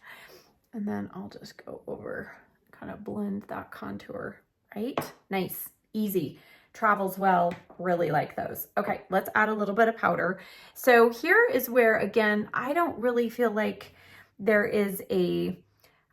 And then I'll just go over, kind of blend that contour, right? Nice, easy, travels well, really like those. Okay, let's add a little bit of powder. So here is where, again, I don't really feel like there is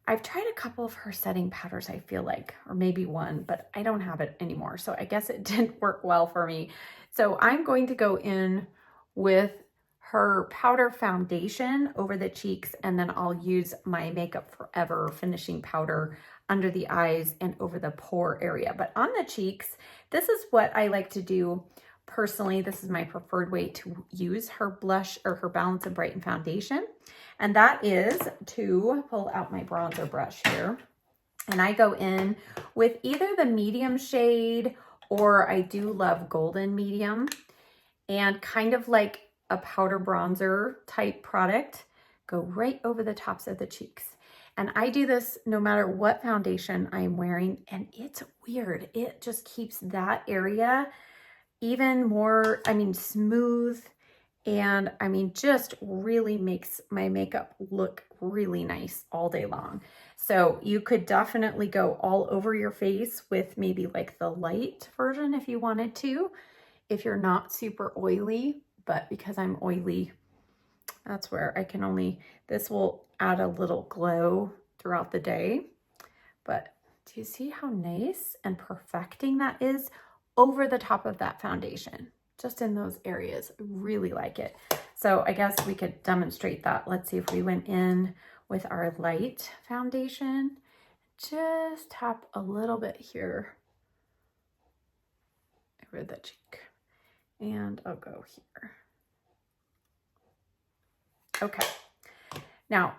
I've tried a couple of her setting powders, I feel like, or maybe one, but I don't have it anymore. So I guess it didn't work well for me. So I'm going to go in with her powder foundation over the cheeks, and then I'll use my Makeup Forever finishing powder under the eyes and over the pore area. But on the cheeks, this is what I like to do personally. This is my preferred way to use her blush, or her Balance and Brighten foundation. And that is to pull out my bronzer brush here. And I go in with either the medium shade, or I do love golden medium, and kind of like a powder bronzer type product, go right over the tops of the cheeks. And I do this no matter what foundation I'm wearing, and it's weird. It just keeps that area even more, I mean, smooth, and I mean, just really makes my makeup look really nice all day long. So you could definitely go all over your face with maybe like the light version if you wanted to, if you're not super oily. But because I'm oily, that's where I can only, this will add a little glow throughout the day. But Do you see how nice and perfecting that is over the top of that foundation? Just in those areas. I really like it. So I guess we could demonstrate that. Let's see if we went in with our light foundation. Just tap a little bit here over the cheek. And I'll go here. Okay. Now,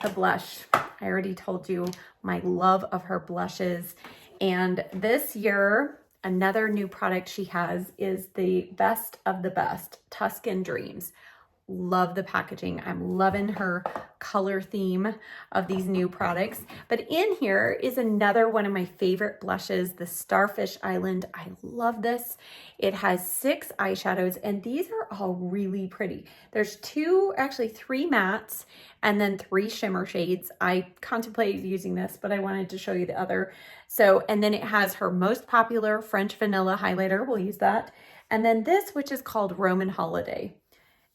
the blush. I already told you my love of her blushes. And this year, another new product she has is the Best of the Best Tuscan Dreams. Love the packaging. I'm loving her color theme of these new products. But in here is another one of my favorite blushes, the Starfish Island. I love this. It has 6 eyeshadows, and these are all really pretty. There's 2, actually 3 mattes, and then 3 shimmer shades. I contemplated using this, but I wanted to show you the other. So, and then it has her most popular French Vanilla highlighter. We'll use that. And then this, which is called Roman Holiday.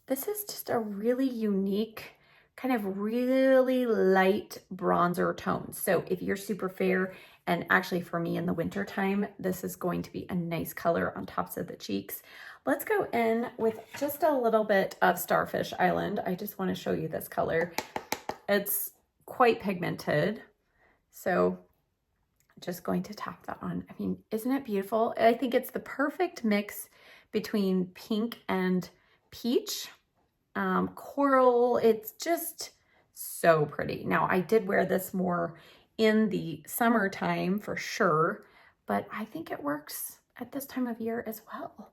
This is just a really unique, kind of really light bronzer tone. So if you're super fair, and actually for me in the winter time, this is going to be a nice color on tops of the cheeks. Let's go in with just a little bit of Starfish Island. I just want to show you this color. It's quite pigmented. So just going to tap that on. I mean, isn't it beautiful? I think it's the perfect mix between pink and peach, coral. It's just so pretty. Now, I did wear this more in the summertime for sure, but I think it works at this time of year as well.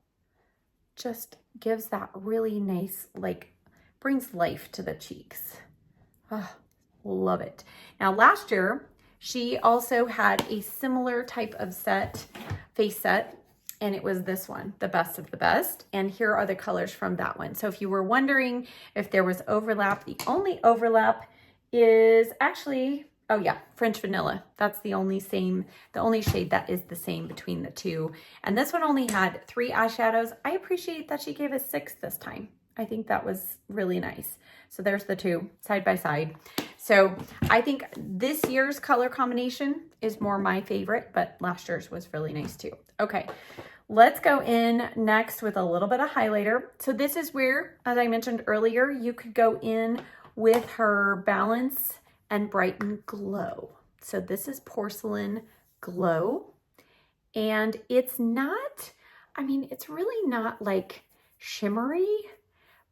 Just gives that really nice, like, brings life to the cheeks. Oh, love it. Now, last year, she also had a similar type of set, face set, and it was this one, the Best of the Best. And here are the colors from that one. So if you were wondering if there was overlap, the only overlap is actually, oh yeah, French Vanilla. That's the only shade that is the same between the two. And this one only had 3 eyeshadows. I appreciate that she gave us 6 this time. I think that was really nice. So there's the 2 side by side. So I think this year's color combination is more my favorite, but last year's was really nice too. Okay, let's go in next with a little bit of highlighter. So this is where, as I mentioned earlier, you could go in with her Balance and Brighten Glow. So this is Porcelain Glow. And it's not, I mean, it's really not like shimmery,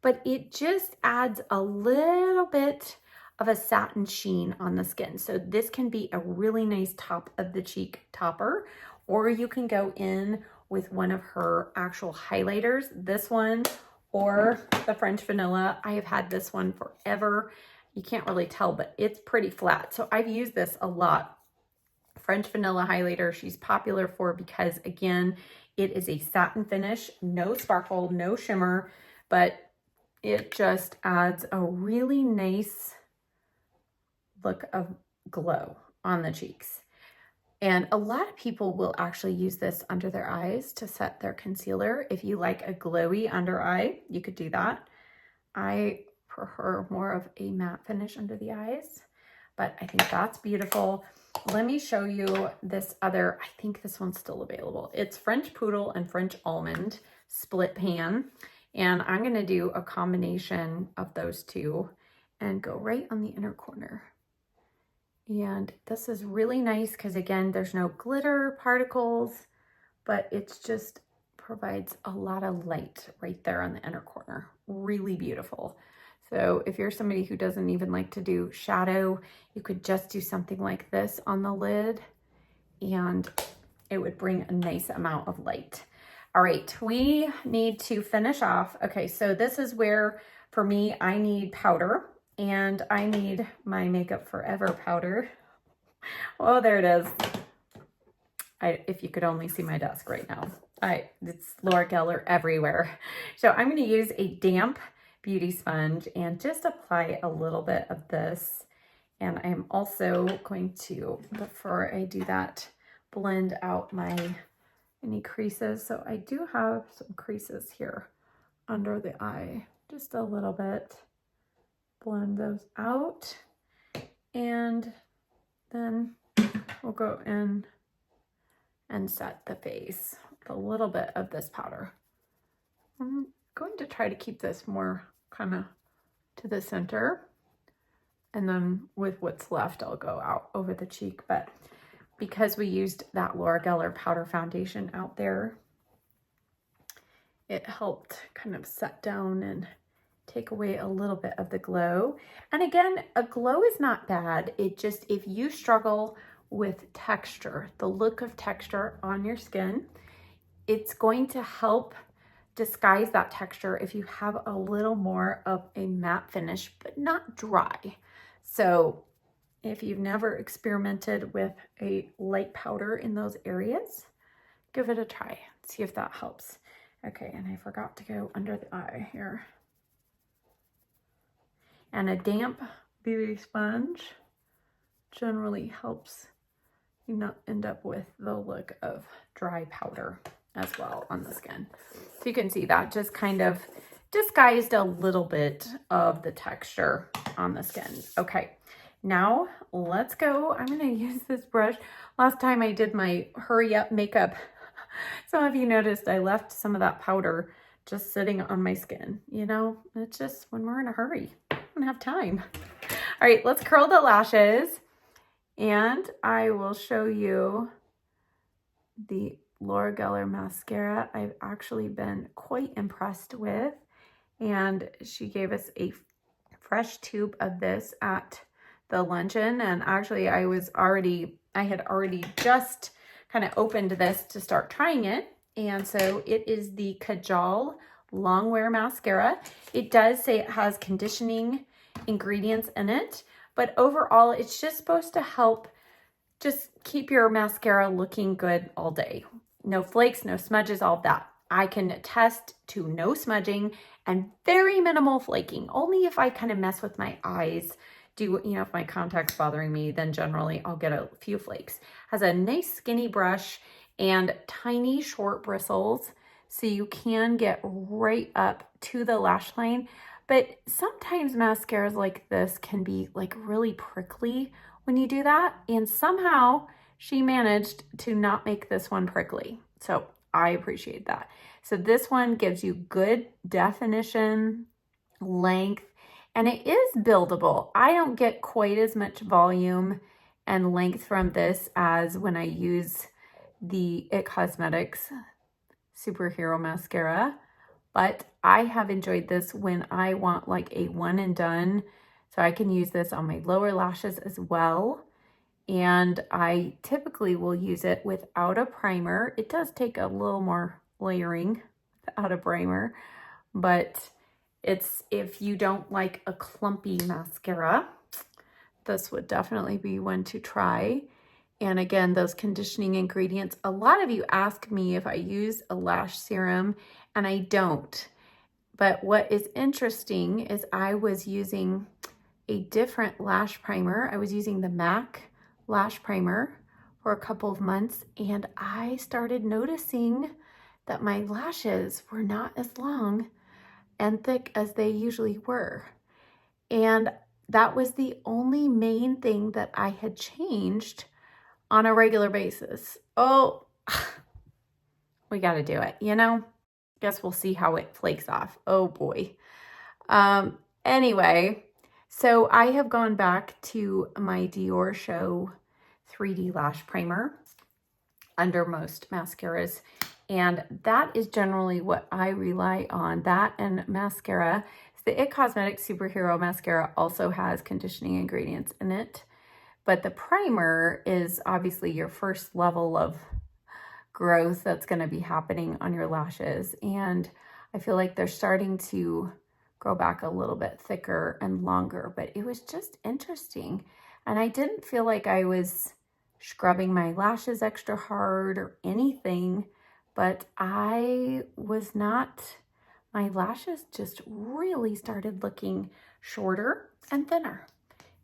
but it just adds a little bit of a satin sheen on the skin. So this can be a really nice top of the cheek topper, or you can go in with one of her actual highlighters, this one or the French Vanilla. I have had this one forever. You can't really tell, but it's pretty flat. So I've used this a lot. French Vanilla highlighter, she's popular for because, again, it is a satin finish, no sparkle, no shimmer, but it just adds a really nice look of glow on the cheeks. And a lot of people will actually use this under their eyes to set their concealer. If you like a glowy under eye, you could do that. I prefer more of a matte finish under the eyes, but I think that's beautiful. Let me show you this other, I think this one's still available. It's French Poodle and French Almond split pan. And I'm gonna do a combination of those two and go right on the inner corner. And this is really nice because, again, there's no glitter particles, but it's just provides a lot of light right there on the inner corner. Really beautiful. So if you're somebody who doesn't even like to do shadow, you could just do something like this on the lid and it would bring a nice amount of light. All right, we need to finish off. Okay, so this is where, for me, I need powder. And I need my Makeup Forever powder. Oh, there it is. If you could only see my desk right now. It's Laura Geller everywhere. So I'm going to use a damp beauty sponge and just apply a little bit of this. And I'm also going to, before I do that, blend out any creases. So I do have some creases here under the eye, just a little bit. Blend those out, and then we'll go in and set the face with a little bit of this powder. I'm going to try to keep this more kind of to the center. And then with what's left, I'll go out over the cheek. But because we used that Laura Geller powder foundation out there, it helped kind of set down and take away a little bit of the glow. And again, a glow is not bad. It just, if you struggle with texture, the look of texture on your skin, it's going to help disguise that texture if you have a little more of a matte finish, but not dry. So if you've never experimented with a light powder in those areas, give it a try. See if that helps. Okay, and I forgot to go under the eye here. And a damp beauty sponge generally helps you not end up with the look of dry powder as well on the skin. So you can see that just kind of disguised a little bit of the texture on the skin. Okay, now let's go. I'm gonna use this brush. Last time I did my hurry up makeup, some of you noticed I left some of that powder just sitting on my skin. You know, it's just when we're in a hurry, I don't have time. All right, let's curl the lashes and I will show you the Laura Geller mascara I've actually been quite impressed with. And she gave us a fresh tube of this at the luncheon. And actually I had already just kind of opened this to start trying it. And so it is the Kajal Longwear Mascara. It does say it has conditioning ingredients in it, but overall it's just supposed to help just keep your mascara looking good all day. No flakes, no smudges, all of that. I can attest to no smudging and very minimal flaking. Only if I kind of mess with my eyes, if my contact's bothering me, then generally I'll get a few flakes. Has a nice skinny brush and tiny short bristles, so you can get right up to the lash line. But sometimes mascaras like this can be like really prickly when you do that. And somehow she managed to not make this one prickly. So I appreciate that. So this one gives you good definition, length, and it is buildable. I don't get quite as much volume and length from this as when I use the IT Cosmetics Superhero Mascara, but I have enjoyed this when I want like a one and done. So I can use this on my lower lashes as well. And I typically will use it without a primer. It does take a little more layering without a primer, but if you don't like a clumpy mascara, this would definitely be one to try. And again, those conditioning ingredients, a lot of you ask me if I use a lash serum, and I don't. But what is interesting is I was using a different lash primer. I was using the MAC lash primer for a couple of months, and I started noticing that my lashes were not as long and thick as they usually were. And that was the only main thing that I had changed on a regular basis. Oh, we got to do it, Guess we'll see how it flakes off. Oh boy. Anyway, so I have gone back to my Dior Show 3D Lash Primer under most mascaras. And that is generally what I rely on. That and mascara. The IT Cosmetics Superhero Mascara also has conditioning ingredients in it. But the primer is obviously your first level of growth that's going to be happening on your lashes. And I feel like they're starting to grow back a little bit thicker and longer, but it was just interesting. And I didn't feel like I was scrubbing my lashes extra hard or anything, but my lashes just really started looking shorter and thinner.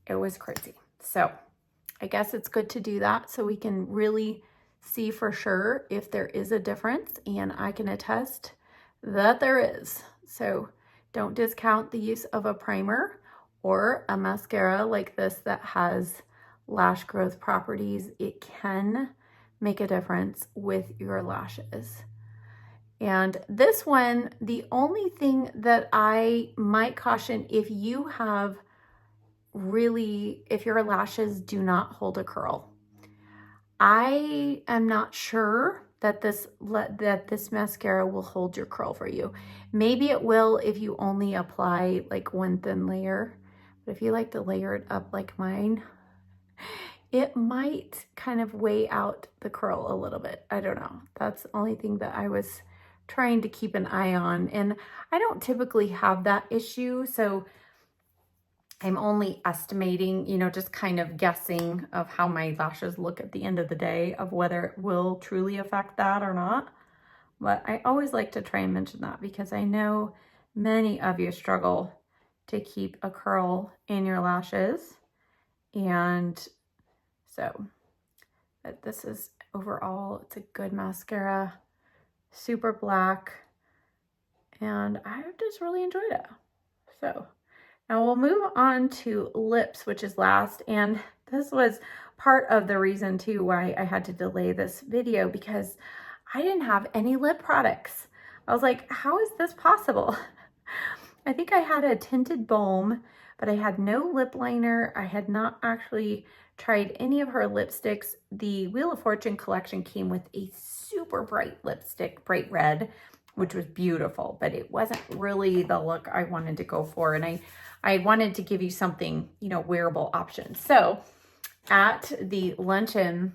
It was crazy. So I guess it's good to do that so we can really see for sure if there is a difference, and I can attest that there is. So don't discount the use of a primer or a mascara like this that has lash growth properties, it can make a difference with your lashes. And this one, the only thing that I might caution, if you have if your lashes do not hold a curl, I am not sure that this mascara will hold your curl for you. Maybe it will if you only apply like one thin layer, but if you like to layer it up like mine, it might kind of weigh out the curl a little bit. I don't know. That's the only thing that I was trying to keep an eye on. And I don't typically have that issue, so I'm only estimating, you know, just kind of guessing of how my lashes look at the end of the day, of whether it will truly affect that or not. But I always like to try and mention that because I know many of you struggle to keep a curl in your lashes. And so, but this is overall, it's a good mascara, super black, and I just really enjoyed it. So now we'll move on to lips, which is last. And this was part of the reason too why I had to delay this video, because I didn't have any lip products. I was like, how is this possible? I think I had a tinted balm, but I had no lip liner. I had not actually tried any of her lipsticks. The Wheel of Fortune collection came with a super bright lipstick, bright red, which was beautiful, but it wasn't really the look I wanted to go for. And I wanted to give you something, you know, wearable option. So at the luncheon,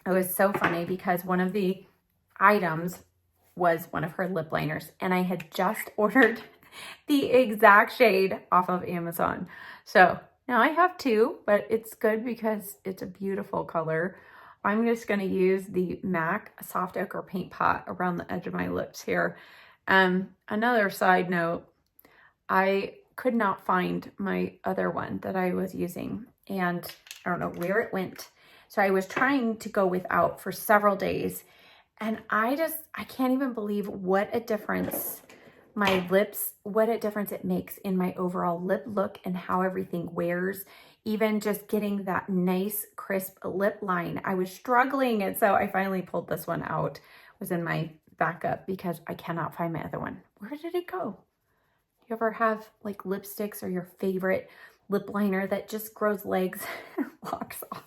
it was so funny because one of the items was one of her lip liners, and I had just ordered the exact shade off of Amazon. So now I have two, but it's good because it's a beautiful color. I'm just going to use the MAC Soft Ochre Paint Pot around the edge of my lips here. Another side note, I could not find my other one that I was using, and I don't know where it went. So I was trying to go without for several days, and I can't even believe what a difference my lips, what a difference it makes in my overall lip look and how everything wears. Even just getting that nice crisp lip line, I was struggling, and so I finally pulled this one out. It was in my backup because I cannot find my other one. Where did it go? You ever have like lipsticks or your favorite lip liner that just grows legs and walks off?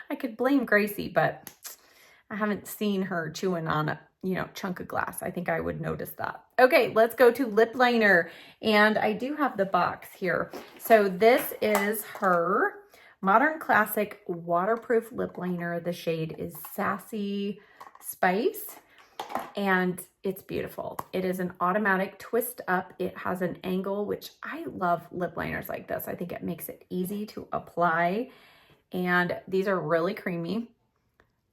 I could blame Gracie, but I haven't seen her chewing on a, you know, chunk of glass. I think I would notice that. Okay, let's go to lip liner. And I do have the box here. So this is her Modern Classic Waterproof Lip Liner. The shade is Sassy Spice, and it's beautiful. It is an automatic twist up. It has an angle, which I love lip liners like this. I think it makes it easy to apply. And these are really creamy.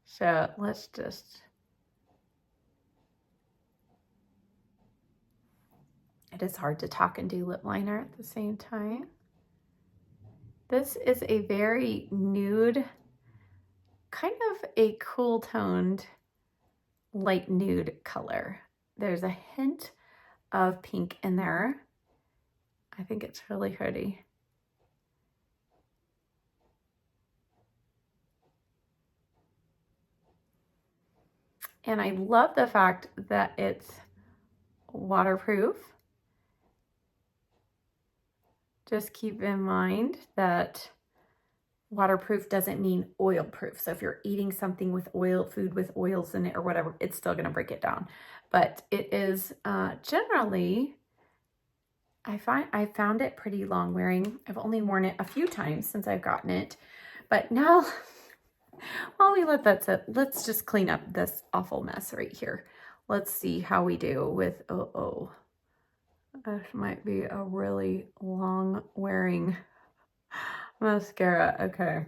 So let's just, it is hard to talk and do lip liner at the same time. This is a very nude, kind of a cool toned, light nude color. There's a hint of pink in there. I think it's really pretty. And I love the fact that it's waterproof. Just keep in mind that waterproof doesn't mean oil proof. So if you're eating something with oil, food with oils in it or whatever, it's still gonna break it down. But it is generally, I found it pretty long wearing. I've only worn it a few times since I've gotten it. But now, while we let that sit, let's just clean up this awful mess right here. Let's see how we do with, this might be a really long wearing mascara. Okay,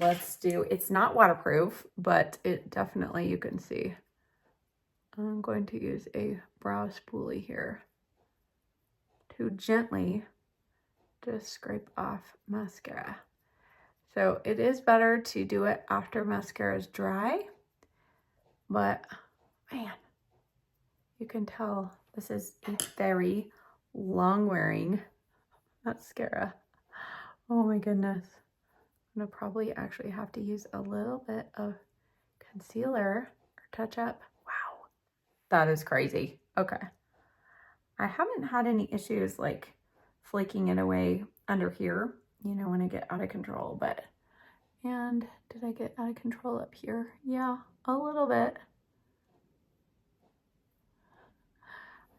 let's do, it's not waterproof, but it definitely, you can see. I'm going to use a brow spoolie here to gently just scrape off mascara. So it is better to do it after mascara is dry, but man, you can tell this is a very long wearing mascara. Oh my goodness. gonna probably actually have to use a little bit of concealer or touch up. Wow, that is crazy. Okay. I haven't had any issues like flaking it away under here, you know, when I get out of control, but, and did I get out of control up here? Yeah, a little bit.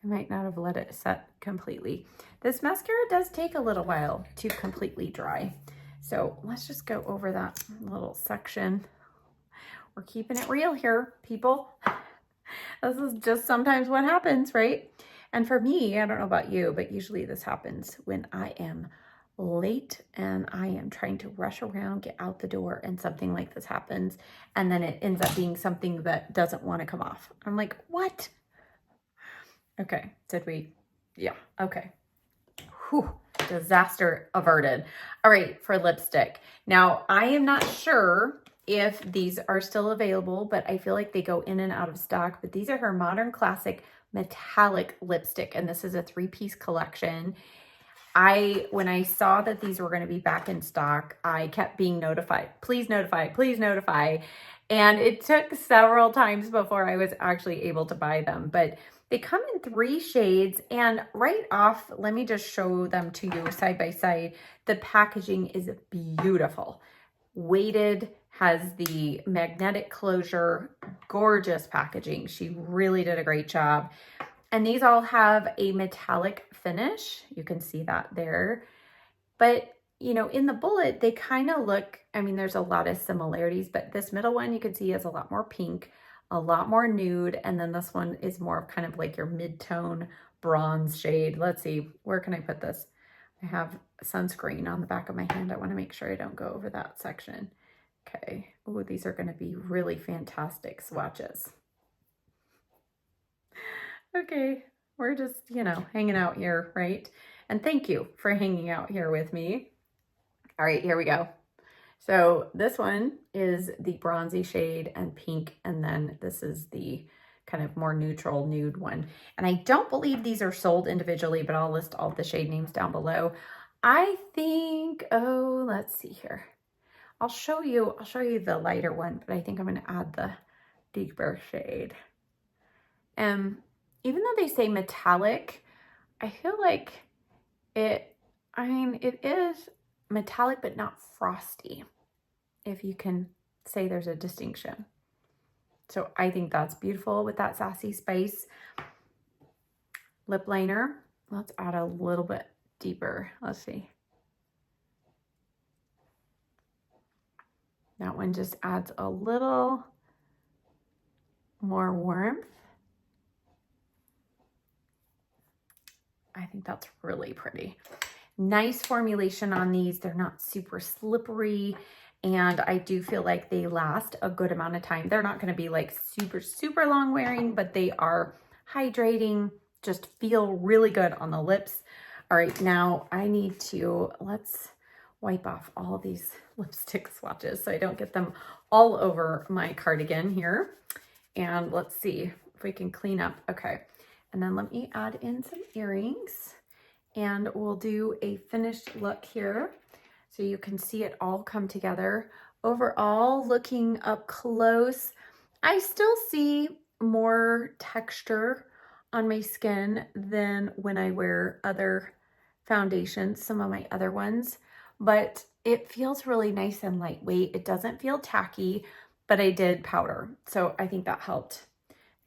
I might not have let it set completely. This mascara does take a little while to completely dry. So let's just go over that little section. We're keeping it real here, people. This is just sometimes what happens, right? And for me, I don't know about you, but usually this happens when I am late and I am trying to rush around, get out the door, and something like this happens. And then it ends up being something that doesn't want to come off. I'm like, what? Okay, did we? Yeah, okay. Whew, disaster averted. All right, for lipstick. Now, I am not sure if these are still available, but I feel like they go in and out of stock. But these are her Modern Classic Metallic Lipstick, and this is a 3-piece collection. When I saw that these were going to be back in stock, I kept being notified. Please notify, please notify. And it took several times before I was actually able to buy them. But they come in 3 shades, and right off, let me just show them to you side by side. The packaging is beautiful. Weighted, has the magnetic closure, gorgeous packaging. She really did a great job. And these all have a metallic finish. You can see that there. But, you know, in the bullet, they kind of look, I mean, there's a lot of similarities, but this middle one you can see is a lot more pink, a lot more nude, and then this one is more of kind of like your mid-tone bronze shade. Let's see, where can I put this? I have sunscreen on the back of my hand. I want to make sure I don't go over that section. Okay. Oh, these are going to be really fantastic swatches. Okay, we're just, you know, hanging out here, right? And thank you for hanging out here with me. All right, here we go. So this one is the bronzy shade and pink, and then this is the kind of more neutral nude one. And I don't believe these are sold individually, but I'll list all the shade names down below. I think, oh, let's see here. I'll show you the lighter one, but I think I'm going to add the deeper shade. Even though they say metallic, I feel like it is metallic, but not frosty, if you can say there's a distinction. So I think that's beautiful with that sassy spice. Lip liner, let's add a little bit deeper. Let's see. That one just adds a little more warmth. I think that's really pretty. Nice formulation on these. They're not super slippery, and I do feel like they last a good amount of time. They're not going to be like super, super long wearing, but they are hydrating, just feel really good on the lips. All right, now I need to, let's wipe off all these lipstick swatches so I don't get them all over my cardigan here. And let's see if we can clean up. Okay. And then let me add in some earrings, and we'll do a finished look here so you can see it all come together. Overall, looking up close, I still see more texture on my skin than when I wear other foundations, some of my other ones, but it feels really nice and lightweight. It doesn't feel tacky, but I did powder, so I think that helped.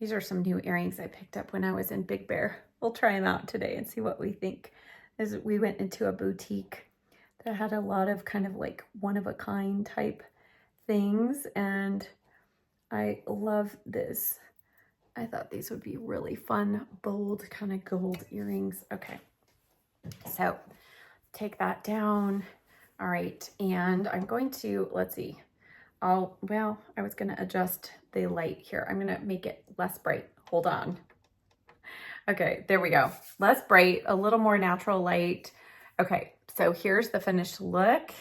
These are some new earrings I picked up when I was in Big Bear. We'll try them out today and see what we think. As we went into a boutique that had a lot of kind of like one-of-a-kind type things, and I love this. I thought these would be really fun, bold, kind of gold earrings. Okay, so take that down. All right, and I'm going to, let's see. I was going to adjust the light here. I'm going to make it less bright. Hold on. Okay, there we go. Less bright, a little more natural light. Okay, so here's the finished look.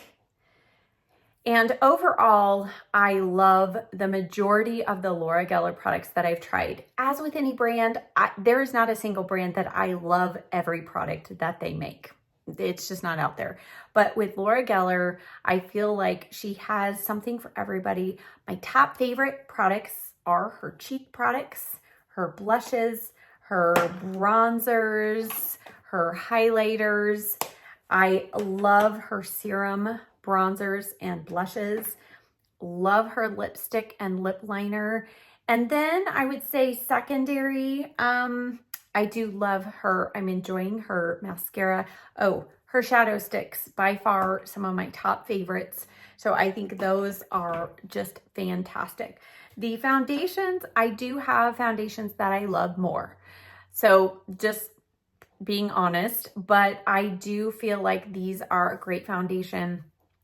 And overall, I love the majority of the Laura Geller products that I've tried. As with any brand, there is not a single brand that I love every product that they make. it's just not out there. But with Laura Geller, I feel like she has something for everybody. My top favorite products are her cheek products, her blushes, her bronzers, her highlighters. I love her serum bronzers and blushes. Love her lipstick and lip liner. And then I would say secondary, I do love her. I'm enjoying her mascara. Oh, her shadow sticks, by far some of my top favorites. So I think those are just fantastic. The foundations, I do have foundations that I love more. So just being honest, but I do feel like these are a great foundation.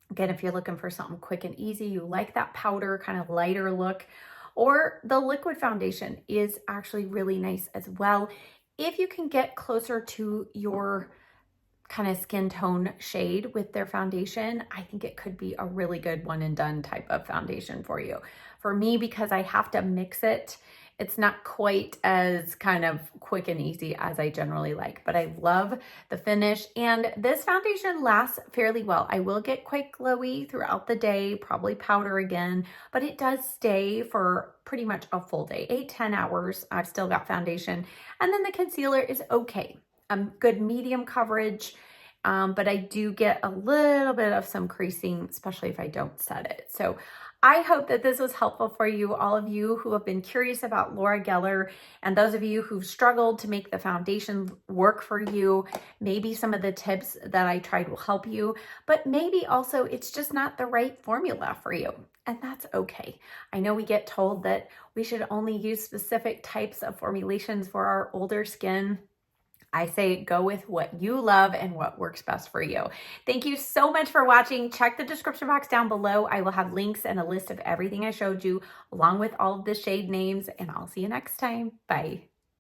Again, if you're looking for something quick and easy, you like that powder kind of lighter look, or the liquid foundation is actually really nice as well. If you can get closer to your kind of skin tone shade with their foundation, I think it could be a really good one and done type of foundation for you. For me, because I have to mix it, it's not quite as kind of quick and easy as I generally like, but I love the finish. And this foundation lasts fairly well. I will get quite glowy throughout the day, probably powder again, but it does stay for pretty much a full day, 8-10 hours. I've still got foundation. And then the concealer is okay. Good medium coverage, but I do get a little bit of some creasing, especially if I don't set it. So I hope that this was helpful for you, all of you who have been curious about Laura Geller, and those of you who've struggled to make the foundation work for you. Maybe some of the tips that I tried will help you, but maybe also it's just not the right formula for you. And that's okay. I know we get told that we should only use specific types of formulations for our older skin. I say go with what you love and what works best for you. Thank you so much for watching. Check the description box down below. I will have links and a list of everything I showed you, along with all of the shade names, and I'll see you next time. Bye.